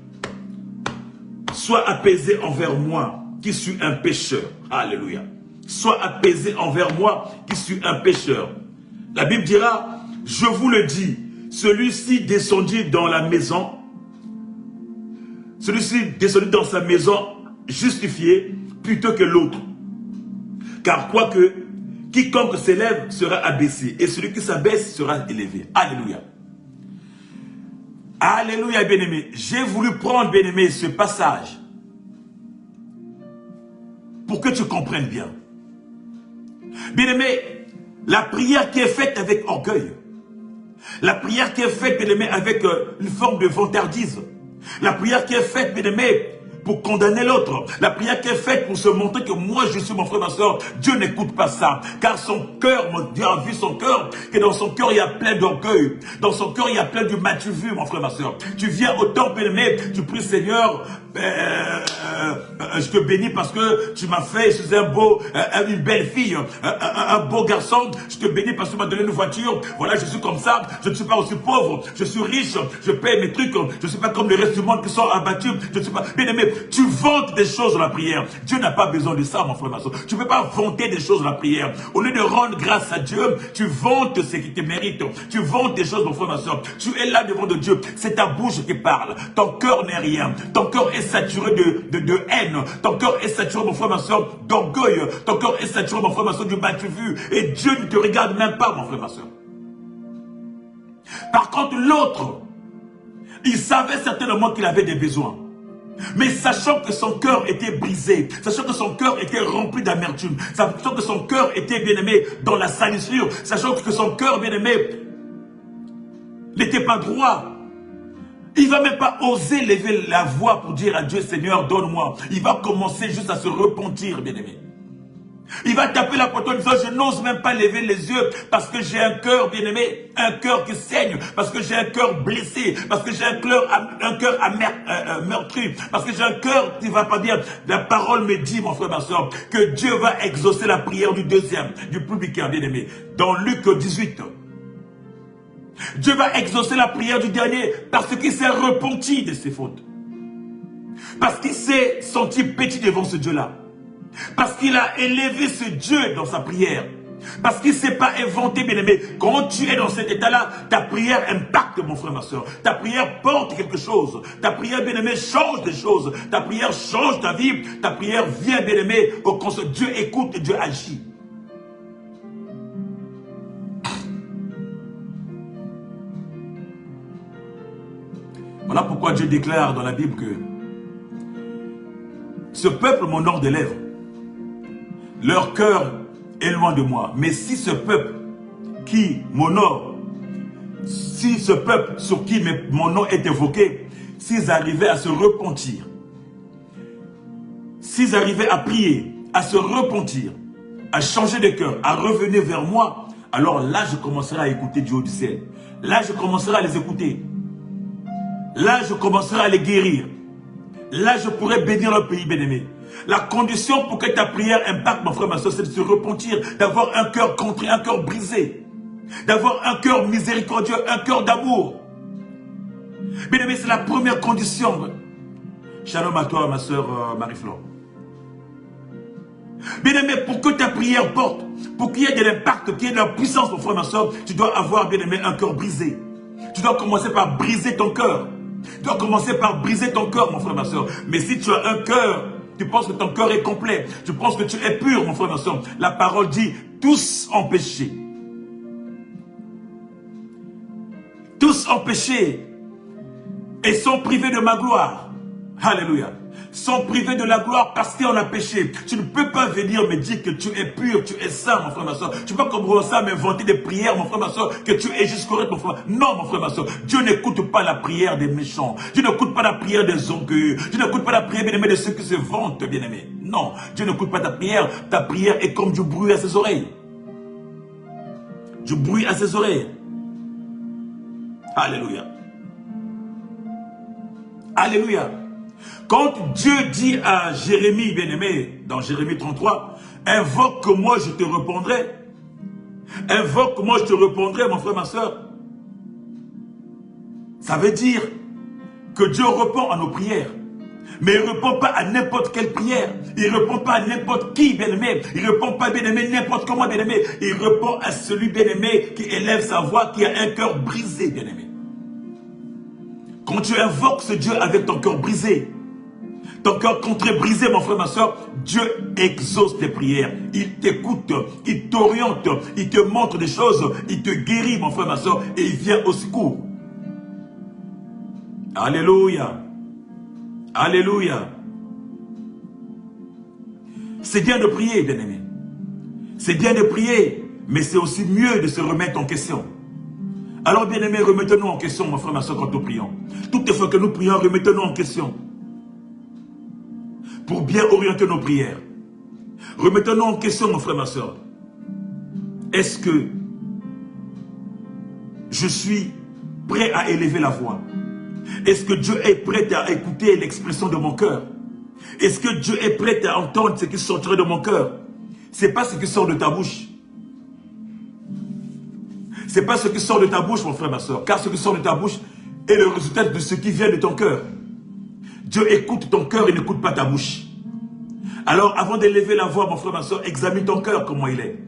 sois apaisé envers moi qui suis un pécheur. Alléluia. Sois apaisé envers moi qui suis un pécheur. La Bible dira, je vous le dis, celui-ci descendit dans la maison, celui-ci descendit dans sa maison justifié plutôt que l'autre. Car quoique, quiconque s'élève sera abaissé et celui qui s'abaisse sera élevé. Alléluia. Alléluia, bien-aimé. J'ai voulu prendre, bien-aimé, ce passage pour que tu comprennes bien. Bien-aimé, la prière qui est faite avec orgueil, la prière qui est faite, bien-aimé, avec une forme de vantardise, la prière qui est faite, bien-aimé, pour condamner l'autre, la prière qui est faite pour se montrer que moi je suis mon frère, ma soeur, Dieu n'écoute pas ça, car son cœur, Dieu a vu son cœur, que dans son cœur il y a plein d'orgueil, dans son cœur il y a plein de m'as-tu vu, mon frère, ma soeur. Tu viens au temple, bien-aimé, tu pries Seigneur, je te bénis parce que tu m'as fait, je suis une belle fille, un beau garçon, je te bénis parce que tu m'as donné une voiture, voilà, je suis comme ça, je ne suis pas aussi pauvre, je suis riche, je paye mes trucs, je ne suis pas comme le reste du monde qui sont abattus, je ne suis pas, bien-aimé, tu vantes des choses dans la prière. Dieu n'a pas besoin de ça, mon frère, ma soeur. Tu ne peux pas vanter des choses dans la prière. Au lieu de rendre grâce à Dieu, tu vantes ce qui te mérite. Tu vantes des choses, mon frère, ma soeur. Tu es là devant de Dieu. C'est ta bouche qui parle. Ton cœur n'est rien. Ton cœur est saturé de haine. Ton cœur est saturé, mon frère, ma soeur, d'orgueil. Ton cœur est saturé, mon frère, ma soeur, du m'as-tu vu. Et Dieu ne te regarde même pas, mon frère, ma soeur. Par contre, l'autre, il savait certainement qu'il avait des besoins. Mais sachant que son cœur était brisé, sachant que son cœur était rempli d'amertume, sachant que son cœur était, bien-aimé, dans la salissure, sachant que son cœur, bien-aimé, n'était pas droit, il ne va même pas oser lever la voix pour dire à Dieu, Seigneur, donne-moi. Il va commencer juste à se repentir, bien-aimé. Il va taper la poitrine en disant, je n'ose même pas lever les yeux parce que j'ai un cœur, bien-aimé, un cœur qui saigne, parce que j'ai un cœur blessé, parce que j'ai un cœur meurtri, parce que j'ai un cœur qui ne va pas bien. La parole me dit, mon frère, ma soeur, que Dieu va exaucer la prière du deuxième, du publicain, bien-aimé. Dans Luc 18, Dieu va exaucer la prière du dernier parce qu'il s'est repenti de ses fautes. Parce qu'il s'est senti petit devant ce Dieu-là. Parce qu'il a élevé ce Dieu dans sa prière. Parce qu'il ne s'est pas inventé, bien-aimé. Quand tu es dans cet état-là, ta prière impacte, mon frère, ma soeur. Ta prière porte quelque chose. Ta prière, bien-aimé, change des choses. Ta prière change ta vie. Ta prière vient, bien-aimé, quand Dieu écoute et Dieu agit. Voilà pourquoi Dieu déclare dans la Bible que ce peuple m'honore des lèvres. Leur cœur est loin de moi. Mais si ce peuple qui m'honore, si ce peuple sur qui mon nom est évoqué, s'ils arrivaient à se repentir, s'ils arrivaient à prier, à se repentir, à changer de cœur, à revenir vers moi, alors là je commencerai à écouter du haut du ciel. Là je commencerai à les écouter. Là je commencerai à les guérir. Là je pourrai bénir le pays, bien-aimé. La condition pour que ta prière impacte, mon frère, ma soeur, c'est de se repentir, d'avoir un cœur contré, un cœur brisé, d'avoir un cœur miséricordieux, un cœur d'amour. Bien-aimé, c'est la première condition. Shalom à toi, ma soeur Marie-Flore. Bien-aimé, pour que ta prière porte, pour qu'il y ait de l'impact, qu'il y ait de la puissance, mon frère, ma soeur, tu dois avoir, bien-aimé, un cœur brisé. Tu dois commencer par briser ton cœur. Tu dois commencer par briser ton cœur, mon frère, ma soeur. Mais si tu as un cœur, tu penses que ton cœur est complet, tu penses que tu es pur, mon frère, ma soeur. La parole dit, tous ont péché. Tous ont péché et sont privés de ma gloire. Alléluia. Sont privés de la gloire parce qu'on a péché. Tu ne peux pas venir me dire que tu es pur, tu es saint, mon frère, ma soeur. Tu ne peux pas commencer à m'inventer des prières, mon frère, ma soeur, que tu es juste correct, mon frère. Non, mon frère, ma soeur. Dieu n'écoute pas la prière des méchants. Dieu n'écoute pas la prière des orgueilleux. Dieu n'écoute pas la prière, bien-aimé, de ceux qui se vantent, bien-aimé. Non, Dieu n'écoute pas ta prière. Ta prière est comme du bruit à ses oreilles. Du bruit à ses oreilles. Alléluia. Alléluia. Quand Dieu dit à Jérémie, bien-aimé, dans Jérémie 33, invoque-moi, je te répondrai. Invoque-moi, je te répondrai, mon frère, ma soeur. Ça veut dire que Dieu répond à nos prières. Mais il ne répond pas à n'importe quelle prière. Il ne répond pas à n'importe qui, bien-aimé. Il ne répond pas, bien-aimé, n'importe comment, bien-aimé. Il répond à celui, bien-aimé, qui élève sa voix, qui a un cœur brisé, bien-aimé. Quand tu invoques ce Dieu avec ton cœur brisé, ton cœur contré, brisé, mon frère, ma soeur, Dieu exauce tes prières. Il t'écoute, il t'oriente, il te montre des choses, il te guérit, mon frère, ma soeur, et il vient au secours. Alléluia. Alléluia. C'est bien de prier, bien-aimé. C'est bien de prier, mais c'est aussi mieux de se remettre en question. Alors, bien-aimé, remettons-nous en question, mon frère, ma soeur, quand nous prions. Toutes les fois que nous prions, remettons-nous en question. Pour bien orienter nos prières. Remettons-nous en question, mon frère, ma soeur. Est-ce que je suis prêt à élever la voix? Est-ce que Dieu est prêt à écouter l'expression de mon cœur? Est-ce que Dieu est prêt à entendre ce qui sortirait de mon cœur? Ce n'est pas ce qui sort de ta bouche. Ce n'est pas ce qui sort de ta bouche, mon frère, ma soeur. Car ce qui sort de ta bouche est le résultat de ce qui vient de ton cœur. Dieu écoute ton cœur et n'écoute pas ta bouche. Alors, avant d'élever la voix, mon frère, ma soeur, examine ton cœur, comment il est.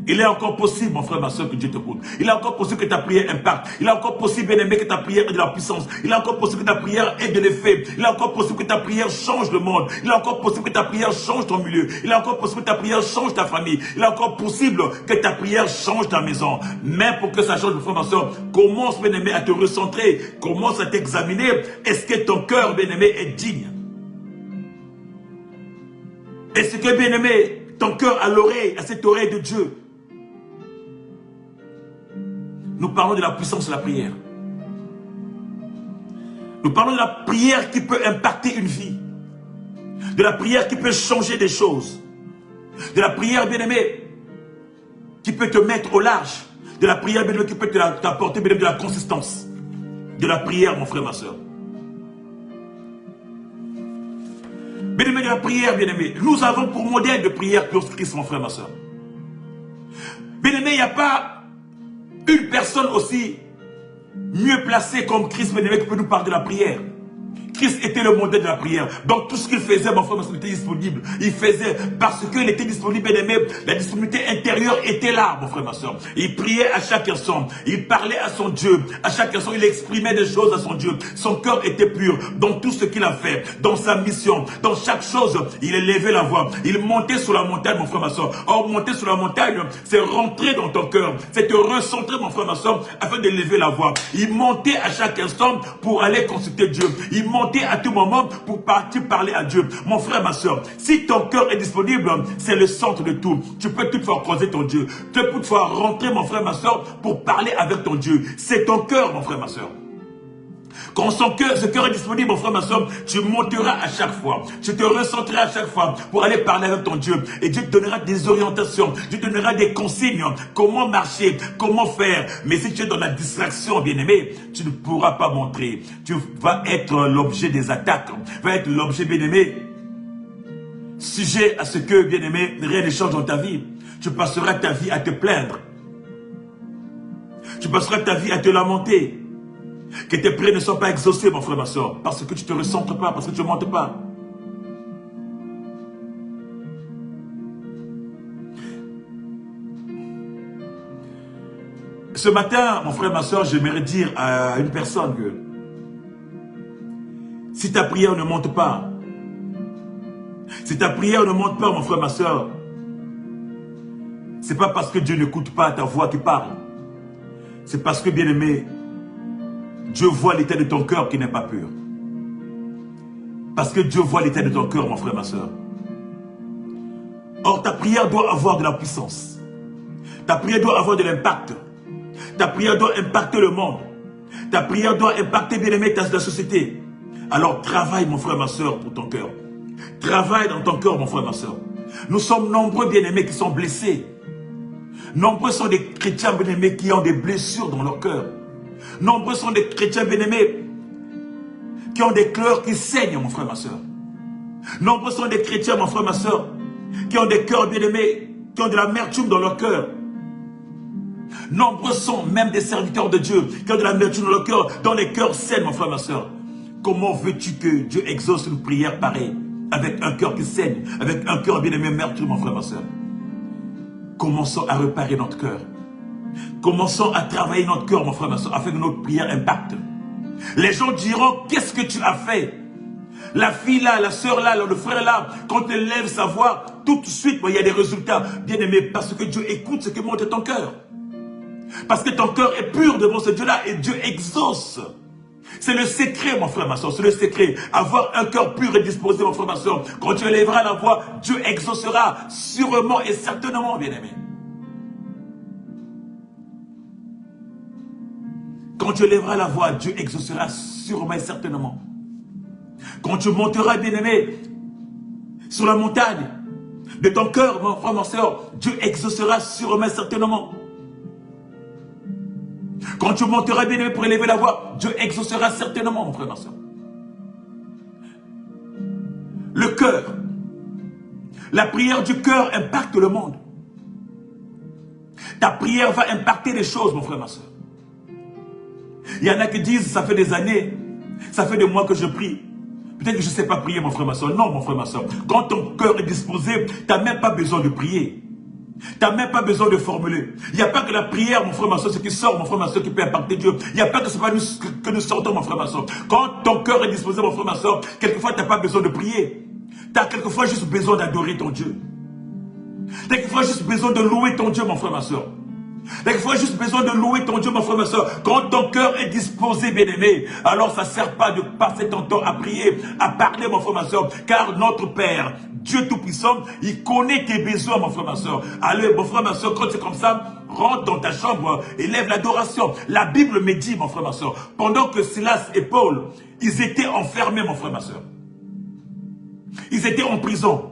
Il est encore possible, mon frère, ma soeur, que Dieu t'écoute. Il est encore possible que ta prière impacte. Il est encore possible, bien-aimé, que ta prière ait de la puissance. Il est encore possible que ta prière ait de l'effet. Il est encore possible que ta prière change le monde. Il est encore possible que ta prière change ton milieu. Il est encore possible que ta prière change ta famille. Il est encore possible que ta prière change ta maison. Mais pour que ça change, mon frère, ma soeur, commence, bien-aimé, à te recentrer. Commence à t'examiner. Est-ce que ton cœur, bien-aimé, est digne? Est-ce que, bien-aimé, ton cœur a l'oreille, à cette oreille de Dieu? Nous parlons de la puissance de la prière. Nous parlons de la prière qui peut impacter une vie. De la prière qui peut changer des choses. De la prière, bien-aimé, qui peut te mettre au large. De la prière, bien-aimé, qui peut t'apporter, bien-aimé, de la consistance. De la prière, mon frère, ma soeur. Bien-aimé, de la prière, bien-aimé. Nous avons pour modèle de prière Christ, mon frère, ma soeur. Bien-aimé, il n'y a pas une personne aussi mieux placée comme Christ, bien-aimé, qui peut nous parler de la prière. Christ était le modèle de la prière. Donc tout ce qu'il faisait, mon frère, il était disponible. Il faisait parce qu'il était disponible, bien aimé. La disponibilité intérieure était là, mon frère, ma soeur. Il priait à chaque instant. Il parlait à son Dieu. À chaque instant, il exprimait des choses à son Dieu. Son cœur était pur dans tout ce qu'il a fait, dans sa mission, dans chaque chose. Il élevait la voix. Il montait sur la montagne, mon frère, ma soeur. Or, monter sur la montagne, c'est rentrer dans ton cœur. C'est te recentrer, mon frère, ma soeur, afin d'élever la voix. Il montait à chaque instant pour aller consulter Dieu. Il montait à tout moment pour partir parler à Dieu. Mon frère, ma soeur, si ton cœur est disponible, c'est le centre de tout. Tu peux toutefois croiser ton Dieu. Tu peux toutefois rentrer, mon frère, ma soeur, pour parler avec ton Dieu. C'est ton cœur, mon frère, ma soeur. Quand ce cœur est disponible, mon frère, ma soeur, tu monteras à chaque fois. Tu te recentreras à chaque fois pour aller parler avec ton Dieu. Et Dieu te donnera des orientations. Dieu te donnera des consignes. Comment marcher, comment faire. Mais si tu es dans la distraction, bien-aimé, tu ne pourras pas montrer. Tu vas être l'objet des attaques. Tu vas être l'objet, bien-aimé, sujet à ce que, bien-aimé, rien ne change dans ta vie. Tu passeras ta vie à te plaindre. Tu passeras ta vie à te lamenter. Que tes prières ne soient pas exaucées, mon frère, ma soeur, parce que tu ne te recentres pas, parce que tu ne montes pas. Ce matin, mon frère, ma soeur, j'aimerais dire à une personne que si ta prière ne monte pas, si ta prière ne monte pas, mon frère, ma soeur, c'est pas parce que Dieu n'écoute pas ta voix qui parle. C'est parce que, bien-aimé, Dieu voit l'état de ton cœur qui n'est pas pur. Parce que Dieu voit l'état de ton cœur, mon frère, ma soeur. Or, ta prière doit avoir de la puissance. Ta prière doit avoir de l'impact. Ta prière doit impacter le monde. Ta prière doit impacter, bien-aimé, la société. Alors, travaille, mon frère, ma soeur, pour ton cœur. Travaille dans ton cœur, mon frère, ma soeur. Nous sommes nombreux, bien-aimés, qui sont blessés. Nombreux sont des chrétiens, bien-aimés, qui ont des blessures dans leur cœur. Nombreux sont des chrétiens bien-aimés qui ont des cœurs qui saignent, mon frère, ma soeur. Nombreux sont des chrétiens, mon frère, ma soeur, qui ont des cœurs bien-aimés, qui ont de l'amertume dans leur cœur. Nombreux sont même des serviteurs de Dieu qui ont de l'amertume dans leur cœur, dans les cœurs sains, mon frère, ma soeur. Comment veux-tu que Dieu exauce une prière pareille, avec un cœur qui saigne, avec un cœur bien-aimé amertume, mon frère, ma soeur? Commençons à réparer notre cœur. Commençons à travailler notre cœur, mon frère, ma soeur, afin que notre prière impacte. Les gens diront, qu'est-ce que tu as fait? La fille là, la soeur là, le frère là, quand elle lève sa voix, tout de suite, il y a des résultats. Bien aimé, parce que Dieu écoute ce que monte ton cœur. Parce que ton cœur est pur devant ce Dieu-là et Dieu exauce. C'est le secret, mon frère, ma soeur, c'est le secret. Avoir un cœur pur et disposé, mon frère, ma soeur. Quand tu élèveras la voix, Dieu exaucera sûrement et certainement, bien aimé. Quand tu élèveras la voix, Dieu exaucera sûrement et certainement. Quand tu monteras, bien-aimé, sur la montagne de ton cœur, mon frère, ma soeur, Dieu exaucera sûrement et certainement. Quand tu monteras, bien-aimé, pour élever la voix, Dieu exaucera certainement, mon frère, ma soeur. Le cœur, la prière du cœur impacte le monde. Ta prière va impacter les choses, mon frère, ma soeur. Il y en a qui disent, ça fait des années, ça fait des mois que je prie. Peut-être que je ne sais pas prier, mon frère, ma soeur. Non, mon frère, ma soeur. Quand ton cœur est disposé, tu n'as même pas besoin de prier. Tu n'as même pas besoin de formuler. Il n'y a pas que la prière, mon frère, ma soeur, ce qui sort, mon frère, ma soeur, qui peut impacter Dieu. Il n'y a pas que ce pas nous, que nous sortons, mon frère, ma soeur. Quand ton cœur est disposé, mon frère, ma soeur, quelquefois, tu n'as pas besoin de prier. Tu as quelquefois juste besoin d'adorer ton Dieu. Tu as quelquefois juste besoin de louer ton Dieu, mon frère, ma soeur. Tu as quelquefois juste besoin de louer ton Dieu, mon frère, ma soeur. Quand ton cœur est disposé, bien-aimé, alors ça ne sert pas de passer ton temps à prier, à parler, mon frère, ma soeur. Car notre Père, Dieu Tout-Puissant, il connaît tes besoins, mon frère, ma soeur. Allez, mon frère, ma soeur, quand c'est comme ça, rentre dans ta chambre, élève l'adoration. La Bible me dit, mon frère, ma soeur, pendant que Silas et Paul, ils étaient enfermés, mon frère, ma soeur. Ils étaient en prison.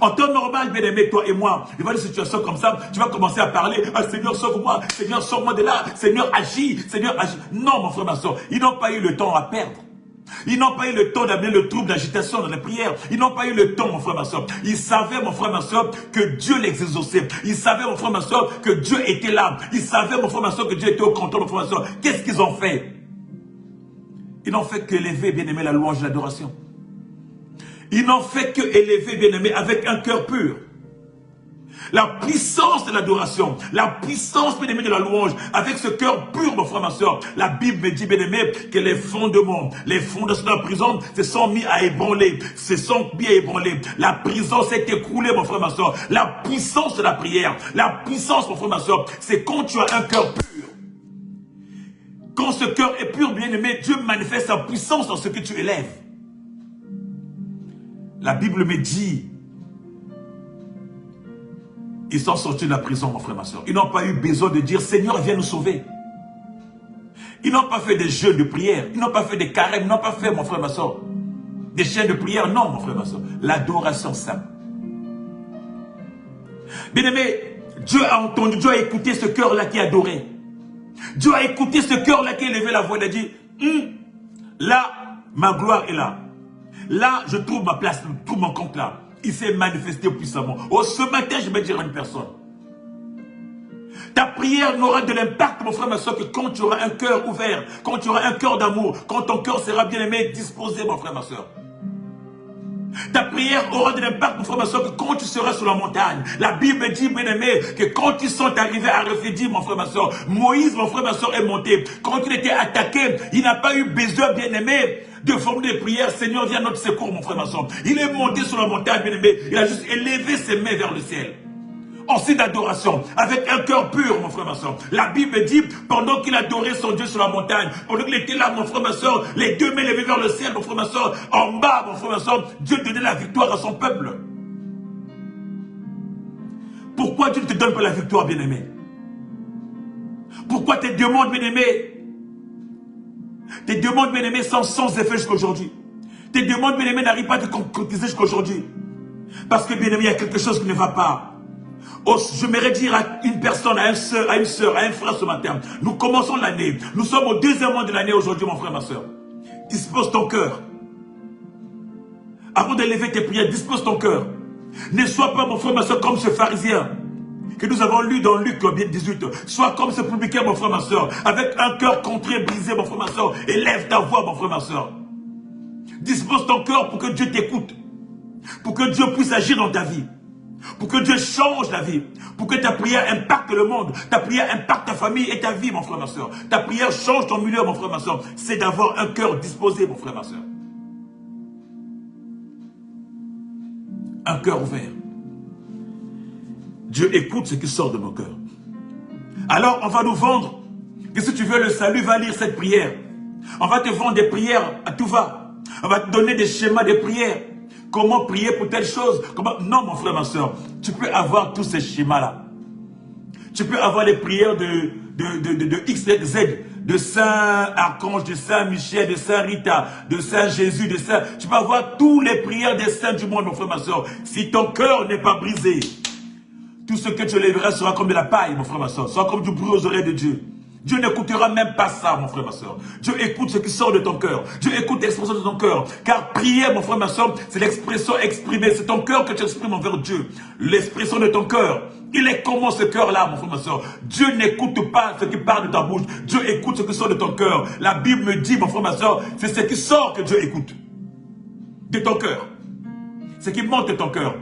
En temps normal, bien aimé, toi et moi, il va y avoir des situations comme ça, tu vas commencer à parler, ah, Seigneur, sauve-moi, Seigneur, sauve-moi de là, Seigneur, agis, Seigneur, agis. Non, mon frère, ma soeur, ils n'ont pas eu le temps à perdre. Ils n'ont pas eu le temps d'amener le trouble d'agitation dans les prières. Ils n'ont pas eu le temps, mon frère, ma soeur. Ils savaient, mon frère, ma soeur, que Dieu les exauçait. Ils savaient, mon frère, ma soeur, que Dieu était là. Ils savaient, mon frère, ma soeur, que Dieu était au contrôle, mon frère, ma soeur. Qu'est-ce qu'ils ont fait? Ils n'ont fait que élever, bien aimé, la louange et l'adoration. Ils n'ont fait que élever, bien-aimé, avec un cœur pur. La puissance de l'adoration, la puissance, bien-aimé, de la louange, avec ce cœur pur, mon frère, ma soeur. La Bible me dit, bien-aimé, que les fondations de la prison se sont mis à ébranler, se sont mis à ébranler. La prison s'est écroulée, mon frère, ma soeur. La puissance de la prière, la puissance, mon frère, ma soeur, c'est quand tu as un cœur pur. Quand ce cœur est pur, bien-aimé, Dieu manifeste sa puissance dans ce que tu élèves. La Bible me dit, ils sont sortis de la prison, mon frère, ma soeur. Ils n'ont pas eu besoin de dire, Seigneur, viens nous sauver. Ils n'ont pas fait des jeûnes de prière. Ils n'ont pas fait des carêmes. Ils n'ont pas fait, mon frère, ma soeur, des chaînes de prière. Non, mon frère, ma soeur. L'adoration simple. Bien-aimé, Dieu a entendu, Dieu a écouté ce cœur-là qui adorait. Dieu a écouté ce cœur-là qui a levé la voix et a dit, là, ma gloire est là. Là, je trouve ma place, je trouve mon compte là. Il s'est manifesté puissamment. Oh, ce matin, je vais dire à une personne. Ta prière n'aura de l'impact, mon frère, ma soeur, que quand tu auras un cœur ouvert, quand tu auras un cœur d'amour, quand ton cœur sera bien aimé, disposé, mon frère, ma soeur. Ta prière aura de l'impact, mon frère, ma soeur, que quand tu seras sur la montagne. La Bible dit, bien aimé, que quand ils sont arrivés à Rephidim, mon frère, ma soeur, Moïse, mon frère, ma soeur, est monté. Quand il était attaqué, il n'a pas eu besoin, bien aimé, de formuler des prières. Seigneur, viens à notre secours, mon frère, ma soeur. Il est monté sur la montagne, bien aimé. Il a juste élevé ses mains vers le ciel. En signe d'adoration, avec un cœur pur, mon frère, ma soeur. La Bible dit, pendant qu'il adorait son Dieu sur la montagne, pendant qu'il était là, mon frère, ma soeur, les deux mains levées vers le ciel, mon frère, ma soeur, en bas, mon frère, ma soeur, Dieu donnait la victoire à son peuple. Pourquoi Dieu ne te donne pas la victoire, bien-aimé? Pourquoi tes demandes, bien-aimé, sont sans effet jusqu'à aujourd'hui? Tes demandes, bien-aimé, n'arrivent pas à te concrétiser jusqu'à aujourd'hui. Parce que, bien-aimé, il y a quelque chose qui ne va pas. Oh, j'aimerais dire à une personne, à une soeur, à un frère ce matin, nous commençons l'année. Nous sommes au 2e mois de l'année aujourd'hui, mon frère, ma soeur. Dispose ton cœur. Avant d'élever tes prières, dispose ton cœur. Ne sois pas, mon frère, ma soeur, comme ce pharisien que nous avons lu dans Luc 18. Sois comme ce publicain, mon frère, ma soeur, avec un cœur contré, brisé, mon frère, ma soeur. Élève ta voix, mon frère, ma soeur. Dispose ton cœur pour que Dieu t'écoute. Pour que Dieu puisse agir dans ta vie. Pour que Dieu change la vie. Pour que ta prière impacte le monde. Ta prière impacte ta famille et ta vie, mon frère, ma soeur. Ta prière change ton milieu, mon frère, ma soeur. C'est d'avoir un cœur disposé, mon frère, ma soeur. Un cœur ouvert. Dieu écoute ce qui sort de nos cœurs. Alors, on va nous vendre que si tu veux le salut, va lire cette prière. On va te vendre des prières à tout va. On va te donner des schémas de prières. Comment prier pour telle chose? Comment... Non, mon frère, ma soeur. Tu peux avoir tous ces schémas-là. Tu peux avoir les prières de X, Z, de Saint Archange, de Saint Michel, de Saint Rita, de Saint Jésus, de Saint... Tu peux avoir toutes les prières des saints du monde, mon frère, ma soeur. Si ton cœur n'est pas brisé, tout ce que tu lèveras sera comme de la paille, mon frère, ma soeur. Sera comme du bruit aux oreilles de Dieu. Dieu n'écoutera même pas ça, mon frère, ma soeur. Dieu écoute ce qui sort de ton cœur. Dieu écoute l'expression de ton cœur. Car prier, mon frère, ma soeur, c'est l'expression exprimée. C'est ton cœur que tu exprimes envers Dieu. L'expression de ton cœur. Il est comment ce cœur-là, mon frère, ma soeur? Dieu n'écoute pas ce qui part de ta bouche. Dieu écoute ce qui sort de ton cœur. La Bible me dit, mon frère, ma soeur, c'est ce qui sort que Dieu écoute. De ton cœur. Ce qui monte de ton cœur.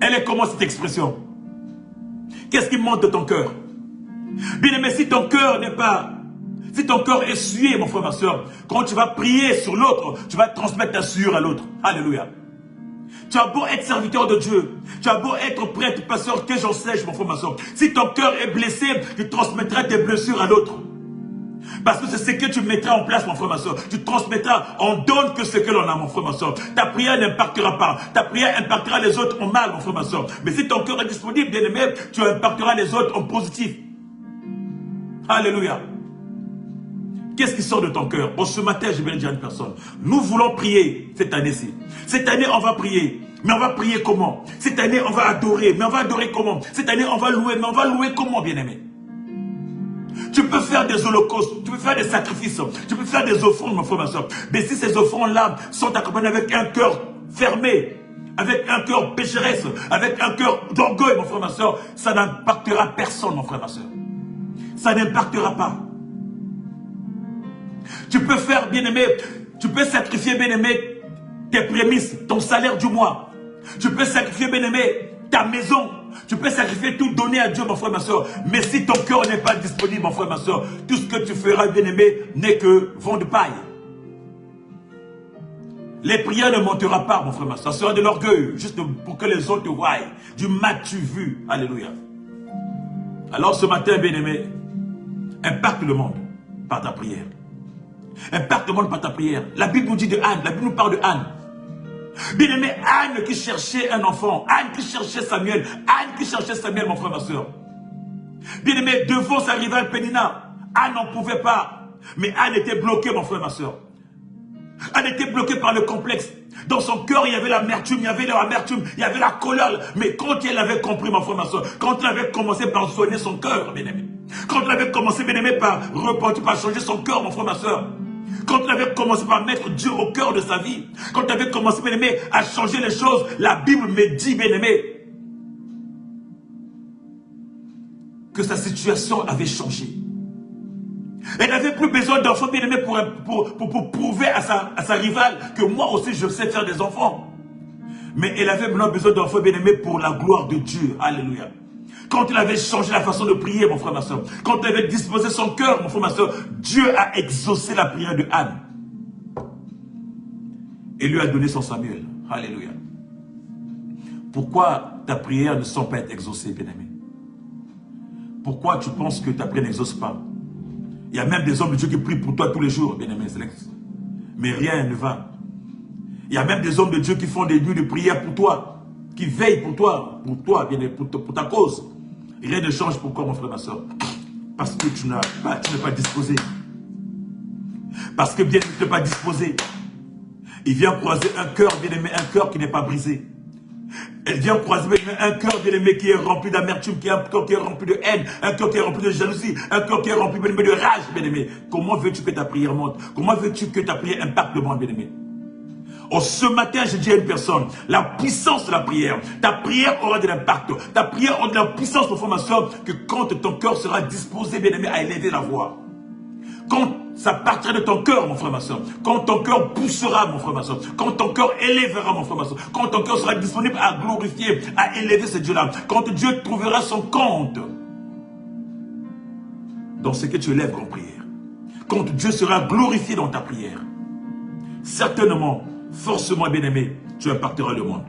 Elle est comment cette expression? Qu'est-ce qui monte de ton cœur? Bien-aimé, si ton cœur n'est pas... Si ton cœur est souillé, mon frère, ma soeur, quand tu vas prier sur l'autre, tu vas transmettre ta sueur à l'autre. Alléluia. Tu as beau être serviteur de Dieu, tu as beau être prêtre, pasteur, que j'en sais, mon frère, ma soeur. Si ton cœur est blessé, tu transmettras tes blessures à l'autre. Parce que c'est ce que tu mettras en place, mon frère, ma soeur. Tu transmettras, on donne que ce que l'on a, mon frère, ma soeur. Ta prière n'impactera pas. Ta prière impactera les autres en mal, mon frère, ma soeur. Mais si ton cœur est disponible, bien aimé, tu impacteras les autres en positif. Alléluia. Qu'est-ce qui sort de ton cœur? Bon, ce matin, je vais dire à une personne. Nous voulons prier cette année-ci. Cette année, on va prier. Mais on va prier comment? Cette année, on va adorer. Mais on va adorer comment? Cette année, on va louer. Mais on va louer comment, bien-aimé? Tu peux faire des holocaustes, tu peux faire des sacrifices, tu peux faire des offrandes, mon frère, ma soeur. Mais si ces offrandes-là sont accompagnées avec un cœur fermé, avec un cœur pécheresse, avec un cœur d'orgueil, mon frère, ma soeur, ça n'impactera personne, mon frère, ma soeur. Ça n'impactera pas. Tu peux faire, bien-aimé, tu peux sacrifier, bien-aimé, tes prémices, ton salaire du mois. Tu peux sacrifier, bien-aimé, ta maison. Tu peux sacrifier tout, donner à Dieu, mon frère, ma soeur. Mais si ton cœur n'est pas disponible, mon frère, ma soeur, tout ce que tu feras, bien-aimé, n'est que vent de paille. Les prières ne monteront pas, mon frère, ma soeur. Ça sera de l'orgueil, juste pour que les autres te voient. Du m'as-tu vu. Alléluia. Alors ce matin, bien-aimé, impacte le monde par ta prière. Impacte le monde par ta prière. La Bible nous dit de Anne, la Bible nous parle de Anne. Bien-aimé, Anne qui cherchait un enfant, Anne qui cherchait Samuel, Anne qui cherchait Samuel, mon frère, ma soeur. Bien-aimé, devant sa rivale Pénina, Anne n'en pouvait pas. Mais Anne était bloquée, mon frère, ma soeur. Anne était bloquée par le complexe. Dans son cœur, il y avait l'amertume, il y avait la colère. Mais quand elle avait compris, mon frère, ma soeur, quand elle avait commencé par soigner son cœur, bien-aimé, quand elle avait commencé, bien-aimé, par repentir, par changer son cœur, mon frère, ma soeur, quand elle avait commencé par mettre Dieu au cœur de sa vie, quand elle avait commencé, bien-aimé, à changer les choses, la Bible me dit, bien-aimé, que sa situation avait changé. Elle n'avait plus besoin d'enfants, bien-aimé, pour prouver à sa rivale que moi aussi je sais faire des enfants. Mais elle avait maintenant besoin d'enfants, bien-aimé, pour la gloire de Dieu. Alléluia. Quand il avait changé la façon de prier, mon frère, ma soeur, quand il avait disposé son cœur, mon frère, ma soeur, Dieu a exaucé la prière de Anne. Et lui a donné son Samuel. Alléluia. Pourquoi ta prière ne semble pas être exaucée, bien-aimé? Pourquoi tu penses que ta prière n'exauce pas? Il y a même des hommes de Dieu qui prient pour toi tous les jours, bien-aimé. Mais rien ne va. Il y a même des hommes de Dieu qui font des nuits de prière pour toi, qui veillent pour toi, bien-aimé, pour ta cause. Rien ne change. Pourquoi, mon frère, ma soeur? Parce que tu n'es pas disposé. Parce que bien, tu n'es pas disposé. Il vient croiser un cœur, bien-aimé, un cœur qui n'est pas brisé. Elle vient croiser un cœur, bien-aimé, qui est rempli d'amertume, un cœur qui est rempli de haine, un cœur qui est rempli de jalousie, un cœur qui est rempli, bien-aimé, de rage, bien-aimé. Comment veux-tu que ta prière monte? Comment veux-tu que ta prière impacte le monde, bien-aimé? Oh, ce matin, je dis à une personne, la puissance de la prière, ta prière aura de l'impact, ta prière aura de la puissance, mon frère, ma soeur, que quand ton cœur sera disposé, bien-aimé, à élever la voix. Quand ça partira de ton cœur, mon frère, ma soeur, quand ton cœur poussera, mon frère, ma soeur, quand ton cœur élèvera, mon frère, ma soeur, quand ton cœur sera disponible à glorifier, à élever ce Dieu-là, quand Dieu trouvera son compte dans ce que tu élèves comme prière, quand Dieu sera glorifié dans ta prière, certainement, forcément, bien-aimé, tu impacteras le monde.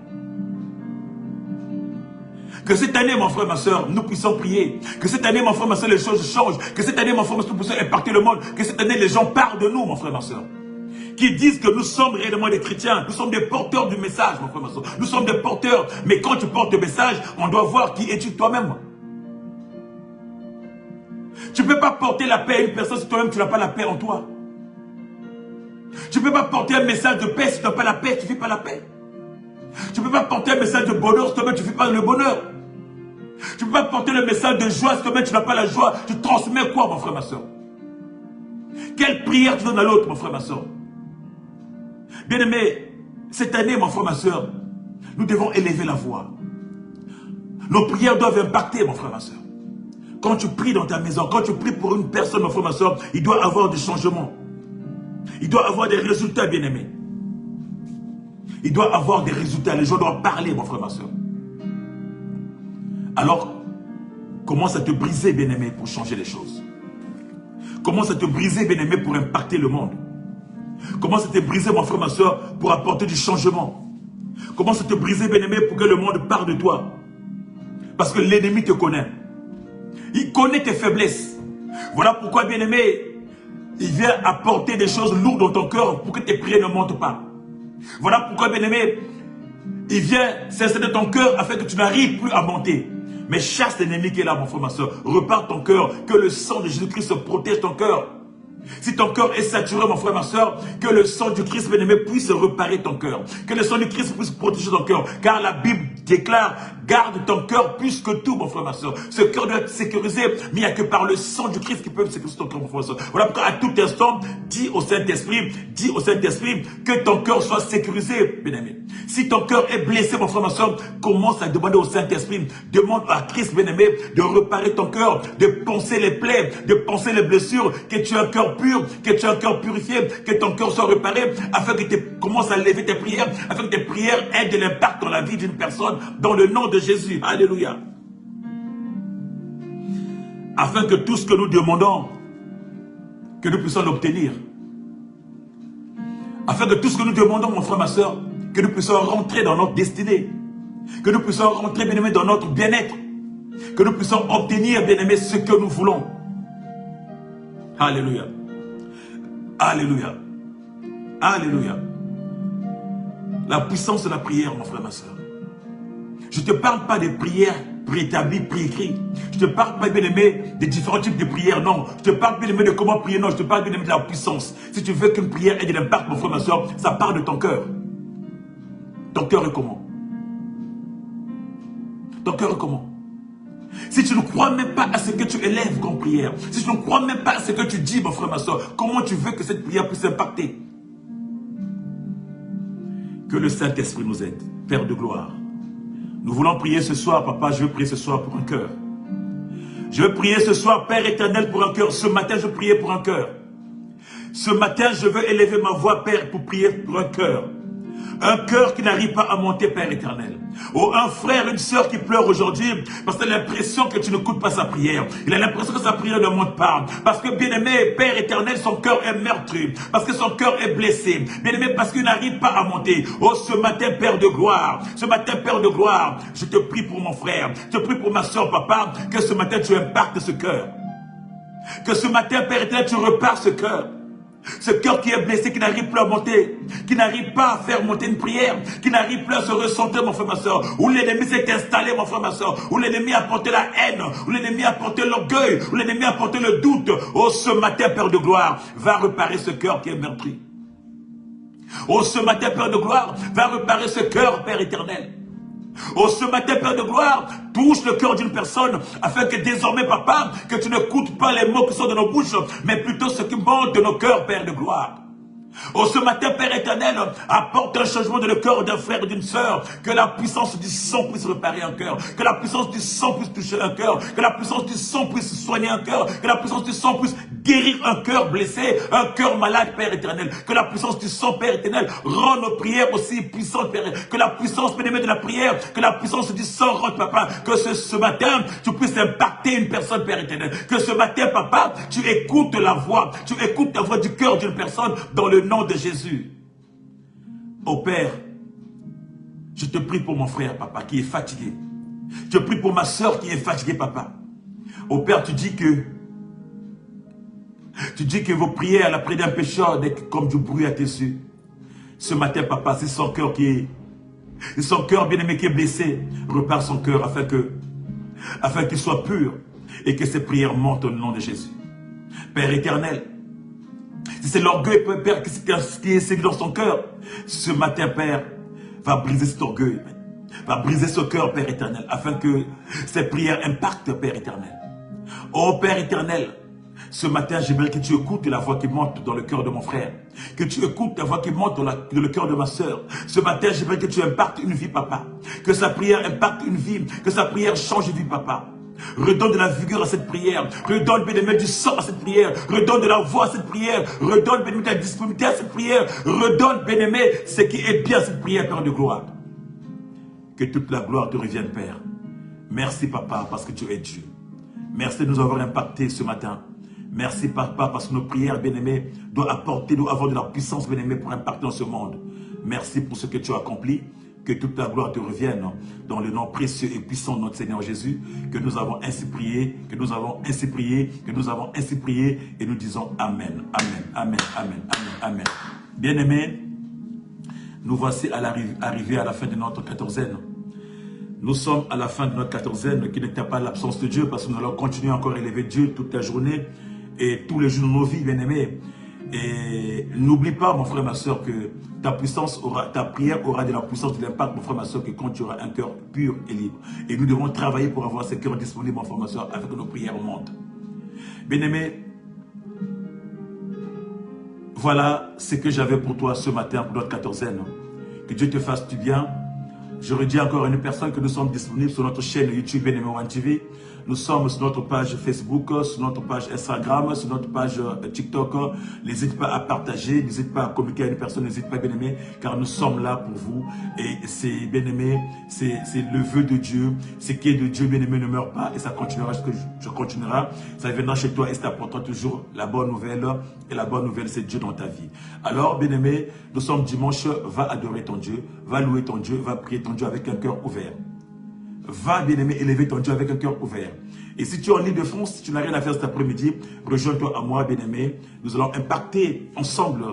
Que cette année, mon frère, ma soeur, nous puissions prier. Que cette année, mon frère, ma soeur, les choses changent. Que cette année, mon frère, ma soeur, nous puissions impacter le monde. Que cette année, les gens parlent de nous, mon frère, ma soeur. Qui disent que nous sommes réellement des chrétiens. Nous sommes des porteurs du message, mon frère, ma soeur. Nous sommes des porteurs. Mais quand tu portes le message, on doit voir qui es-tu toi-même. Tu ne peux pas porter la paix à une personne si toi-même tu n'as pas la paix en toi. Tu ne peux pas porter un message de paix si tu n'as pas la paix, tu ne vis pas la paix. Tu ne peux pas porter un message de bonheur si toi-même tu ne vis pas le bonheur. Tu ne peux pas porter le message de joie si toi-même tu n'as pas la joie. Tu transmets quoi, mon frère, ma soeur? Quelle prière tu donnes à l'autre, mon frère, ma soeur? Bien-aimé, cette année, mon frère, ma soeur, nous devons élever la voix. Nos prières doivent impacter, mon frère, ma soeur. Quand tu pries dans ta maison, quand tu pries pour une personne, mon frère, ma soeur, il doit avoir des changements. Il doit avoir des résultats, bien-aimés. Il doit avoir des résultats. Les gens doivent parler, mon frère, ma soeur. Alors, commence à te briser, bien-aimé, pour changer les choses. Commence à te briser, bien-aimé, pour impacter le monde. Commence à te briser, mon frère, ma soeur, pour apporter du changement. Commence à te briser, bien-aimé, pour que le monde parle de toi. Parce que l'ennemi te connaît. Il connaît tes faiblesses. Voilà pourquoi, bien-aimé, il vient apporter des choses lourdes dans ton cœur pour que tes prières ne montent pas. Voilà pourquoi, bien-aimé, il vient s'installer dans ton cœur afin que tu n'arrives plus à monter. Mais chasse l'ennemi qui est là, mon frère, ma soeur. Repars ton cœur, que le sang de Jésus-Christ protège ton cœur. Si ton cœur est saturé, mon frère, ma soeur, que le sang du Christ, bien-aimé, puisse réparer ton cœur. Que le sang du Christ puisse protéger ton cœur. Car la Bible déclare, garde ton cœur plus que tout, mon frère, ma soeur. Ce cœur doit être sécurisé, mais il n'y a que par le sang du Christ qui peut sécuriser ton cœur, mon frère, ma soeur. Voilà pourquoi à tout instant, dis au Saint-Esprit que ton cœur soit sécurisé, bien-aimé. Si ton cœur est blessé, mon frère, ma soeur, commence à demander au Saint-Esprit, demande à Christ, bien-aimé, de réparer ton cœur, de penser les plaies, de penser les blessures, que tu aies un cœur pur, que tu aies un cœur purifié, que ton cœur soit réparé, afin que tu commences à lever tes prières, afin que tes prières aient de l'impact dans la vie d'une personne, dans le nom de Jésus. Alléluia. Afin que tout ce que nous demandons, que nous puissions l'obtenir. Afin que tout ce que nous demandons, mon frère, ma soeur, que nous puissions rentrer dans notre destinée. Que nous puissions rentrer, bien-aimé, dans notre bien-être. Que nous puissions obtenir, bien-aimé, ce que nous voulons. Alléluia. Alléluia. Alléluia. La puissance de la prière, mon frère, ma soeur. Je ne te parle pas des prières préétablies, préécrites. Je ne te parle pas, bien-aimé, des différents types de prières. Non. Je te parle, bien-aimé, de comment prier. Non, je te parle, bien-aimé, de la puissance. Si tu veux qu'une prière ait de l'impact, mon frère, ma soeur, ça part de ton cœur. Ton cœur est comment? Ton cœur est comment? Si tu ne crois même pas à ce que tu élèves comme prière, si tu ne crois même pas à ce que tu dis, mon frère, ma soeur, comment tu veux que cette prière puisse impacter? Que le Saint-Esprit nous aide. Père de gloire. Nous voulons prier ce soir, papa, je veux prier ce soir pour un cœur. Je veux prier ce soir, Père éternel, pour un cœur. Ce matin, je veux prier pour un cœur. Ce matin, je veux élever ma voix, Père, pour prier pour un cœur. Un cœur qui n'arrive pas à monter, Père éternel. Oh, un frère, une sœur qui pleure aujourd'hui parce qu'il a l'impression que tu n'écoutes pas sa prière. Il a l'impression que sa prière ne monte pas. Parce que, bien-aimé, Père éternel, son cœur est meurtri. Parce que son cœur est blessé. Bien-aimé, parce qu'il n'arrive pas à monter. Oh, ce matin, Père de gloire. Ce matin, Père de gloire. Je te prie pour mon frère. Je te prie pour ma sœur, papa. Que ce matin, tu impactes ce cœur. Que ce matin, Père éternel, tu repars ce cœur. Ce cœur qui est blessé, qui n'arrive plus à monter, qui n'arrive pas à faire monter une prière, qui n'arrive plus à se recentrer, mon frère, ma soeur, où l'ennemi s'est installé, mon frère, ma soeur, où l'ennemi a porté la haine, où l'ennemi a porté l'orgueil, où l'ennemi a porté le doute. Oh, ce matin, Père de gloire, va réparer ce cœur qui est meurtri. Oh, ce matin, Père de gloire, va réparer ce cœur, Père éternel. Oh, ce matin, Père de gloire, touche le cœur d'une personne, afin que désormais, papa, que tu n'écoutes pas les mots qui sont de nos bouches, mais plutôt ce qui monte de nos cœurs, Père de gloire. Oh, ce matin, Père éternel, apporte un changement de le cœur d'un frère et d'une sœur. Que la puissance du sang puisse réparer un cœur. Que la puissance du sang puisse toucher un cœur. Que la puissance du sang puisse soigner un cœur. Que la puissance du sang puisse guérir un cœur blessé, un cœur malade, Père éternel. Que la puissance du sang, Père éternel, rend nos prières aussi puissantes, Père. Que la puissance, bien-aimé, de la prière, que la puissance du sang rende, papa. Que ce matin, tu puisses impacter une personne, Père éternel. Que ce matin, papa, tu écoutes la voix du cœur d'une personne dans le nom de Jésus. Oh Père, je te prie pour mon frère, papa, qui est fatigué. Je te prie pour ma soeur qui est fatiguée, papa. Oh Père, tu dis que vos prières à la prière d'un pécheur n'est comme du bruit à tes yeux. Ce matin, papa, c'est son cœur bien-aimé qui est blessé. Repare son cœur afin qu'il soit pur et que ses prières montent au nom de Jésus. Père éternel, si c'est l'orgueil, Père, qui est séduit dans son cœur, ce matin, Père, va briser cet orgueil, va briser ce cœur, Père éternel, afin que ces prières impactent, Père éternel. Oh, Père éternel, ce matin, j'aimerais que tu écoutes la voix qui monte dans le cœur de mon frère, que tu écoutes la voix qui monte dans le cœur de ma soeur. Ce matin, j'aimerais que tu impactes une vie, papa, que sa prière impacte une vie, que sa prière change de vie, papa. Redonne de la vigueur à cette prière. Redonne, bien-aimé, du sang à cette prière. Redonne de la voix à cette prière. Redonne, bien-aimé, de la disponibilité à cette prière. Redonne, bien-aimé, ce qui est bien à cette prière, Père de gloire. Que toute la gloire te revienne, Père. Merci, Papa, parce que tu es Dieu. Merci de nous avoir impactés ce matin. Merci, Papa, parce que nos prières, bien-aimés, doivent avoir de la puissance, bien-aimés, pour impacter dans ce monde. Merci pour ce que tu as accompli. Que toute ta gloire te revienne dans le nom précieux et puissant de notre Seigneur Jésus. Que nous avons ainsi prié, que nous avons ainsi prié, que nous avons ainsi prié. Et nous disons Amen, Amen, Amen, Amen, Amen, Amen. Bien-aimés, nous voici arrivés à la fin de notre quatorzaine. Nous sommes à la fin de notre quatorzaine qui n'était pas l'absence de Dieu parce que nous allons continuer encore à élever Dieu toute la journée et tous les jours de nos vies, bien-aimés. Et n'oublie pas, mon frère, ma soeur, que ta prière aura de la puissance, de l'impact, mon frère, ma soeur, que quand tu auras un cœur pur et libre. Et nous devons travailler pour avoir ce cœur disponible, mon frère, ma soeur, afin que nos prières montent. Bien-aimés, voilà ce que j'avais pour toi ce matin, pour notre quatorzaine. Que Dieu te fasse du bien. Je redis encore à une personne que nous sommes disponibles sur notre chaîne YouTube Bien-Aimé One TV. Nous sommes sur notre page Facebook, sur notre page Instagram, sur notre page TikTok. N'hésite pas à partager, n'hésite pas à communiquer à une personne, n'hésite pas, bien-aimé, car nous sommes là pour vous. Et c'est, bien-aimé, c'est le vœu de Dieu. Ce qui est de Dieu, bien-aimé, ne meurt pas et ça continuera, je continuera. Ça viendra chez toi et ça t'apportera toujours la bonne nouvelle. Et la bonne nouvelle, c'est Dieu dans ta vie. Alors, bien-aimé, nous sommes dimanche, va adorer ton Dieu, va louer ton Dieu, va prier ton Dieu avec un cœur ouvert. Va, bien-aimé, élever ton Dieu avec un cœur ouvert. Et si tu es en Île-de-France, si tu n'as rien à faire cet après-midi, rejoins-toi à moi, bien-aimé. Nous allons impacter ensemble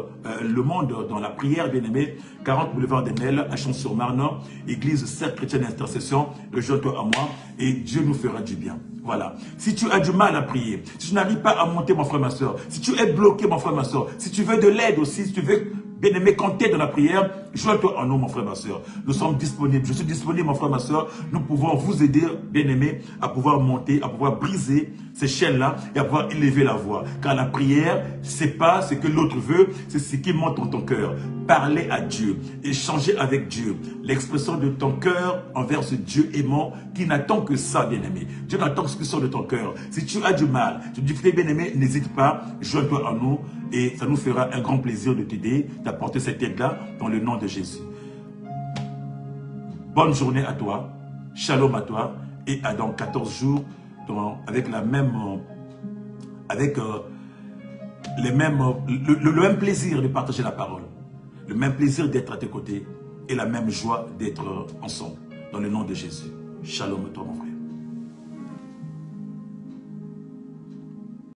le monde dans la prière, bien-aimé. 40 boulevard des Nels, à Champs-sur-Marne, Église 7 chrétienne d'intercession. Rejoins-toi à moi et Dieu nous fera du bien. Voilà. Si tu as du mal à prier, si tu n'arrives pas à monter, mon frère, ma soeur, si tu es bloqué, mon frère, ma soeur, si tu veux de l'aide aussi, si tu veux, bien-aimé, quand tu es dans la prière, joins-toi en nous, mon frère, ma soeur. Nous sommes disponibles. Je suis disponible, mon frère, ma soeur. Nous pouvons vous aider, bien-aimé, à pouvoir monter, à pouvoir briser ces chaînes-là et à pouvoir élever la voix. Car la prière, c'est pas ce que l'autre veut, c'est ce qui monte dans ton cœur. Parler à Dieu, échanger avec Dieu. L'expression de ton cœur envers ce Dieu aimant qui n'attend que ça, bien-aimé. Dieu n'attend que ce qui sort de ton cœur. Si tu as du mal, tu dis, bien-aimé, n'hésite pas, joins-toi en nous. Et ça nous fera un grand plaisir de t'aider, d'apporter cette aide-là dans le nom de Jésus. Bonne journée à toi, shalom à toi, et à dans 14 jours, avec le même plaisir de partager la parole, le même plaisir d'être à tes côtés, et la même joie d'être ensemble, dans le nom de Jésus. Shalom à toi, mon frère.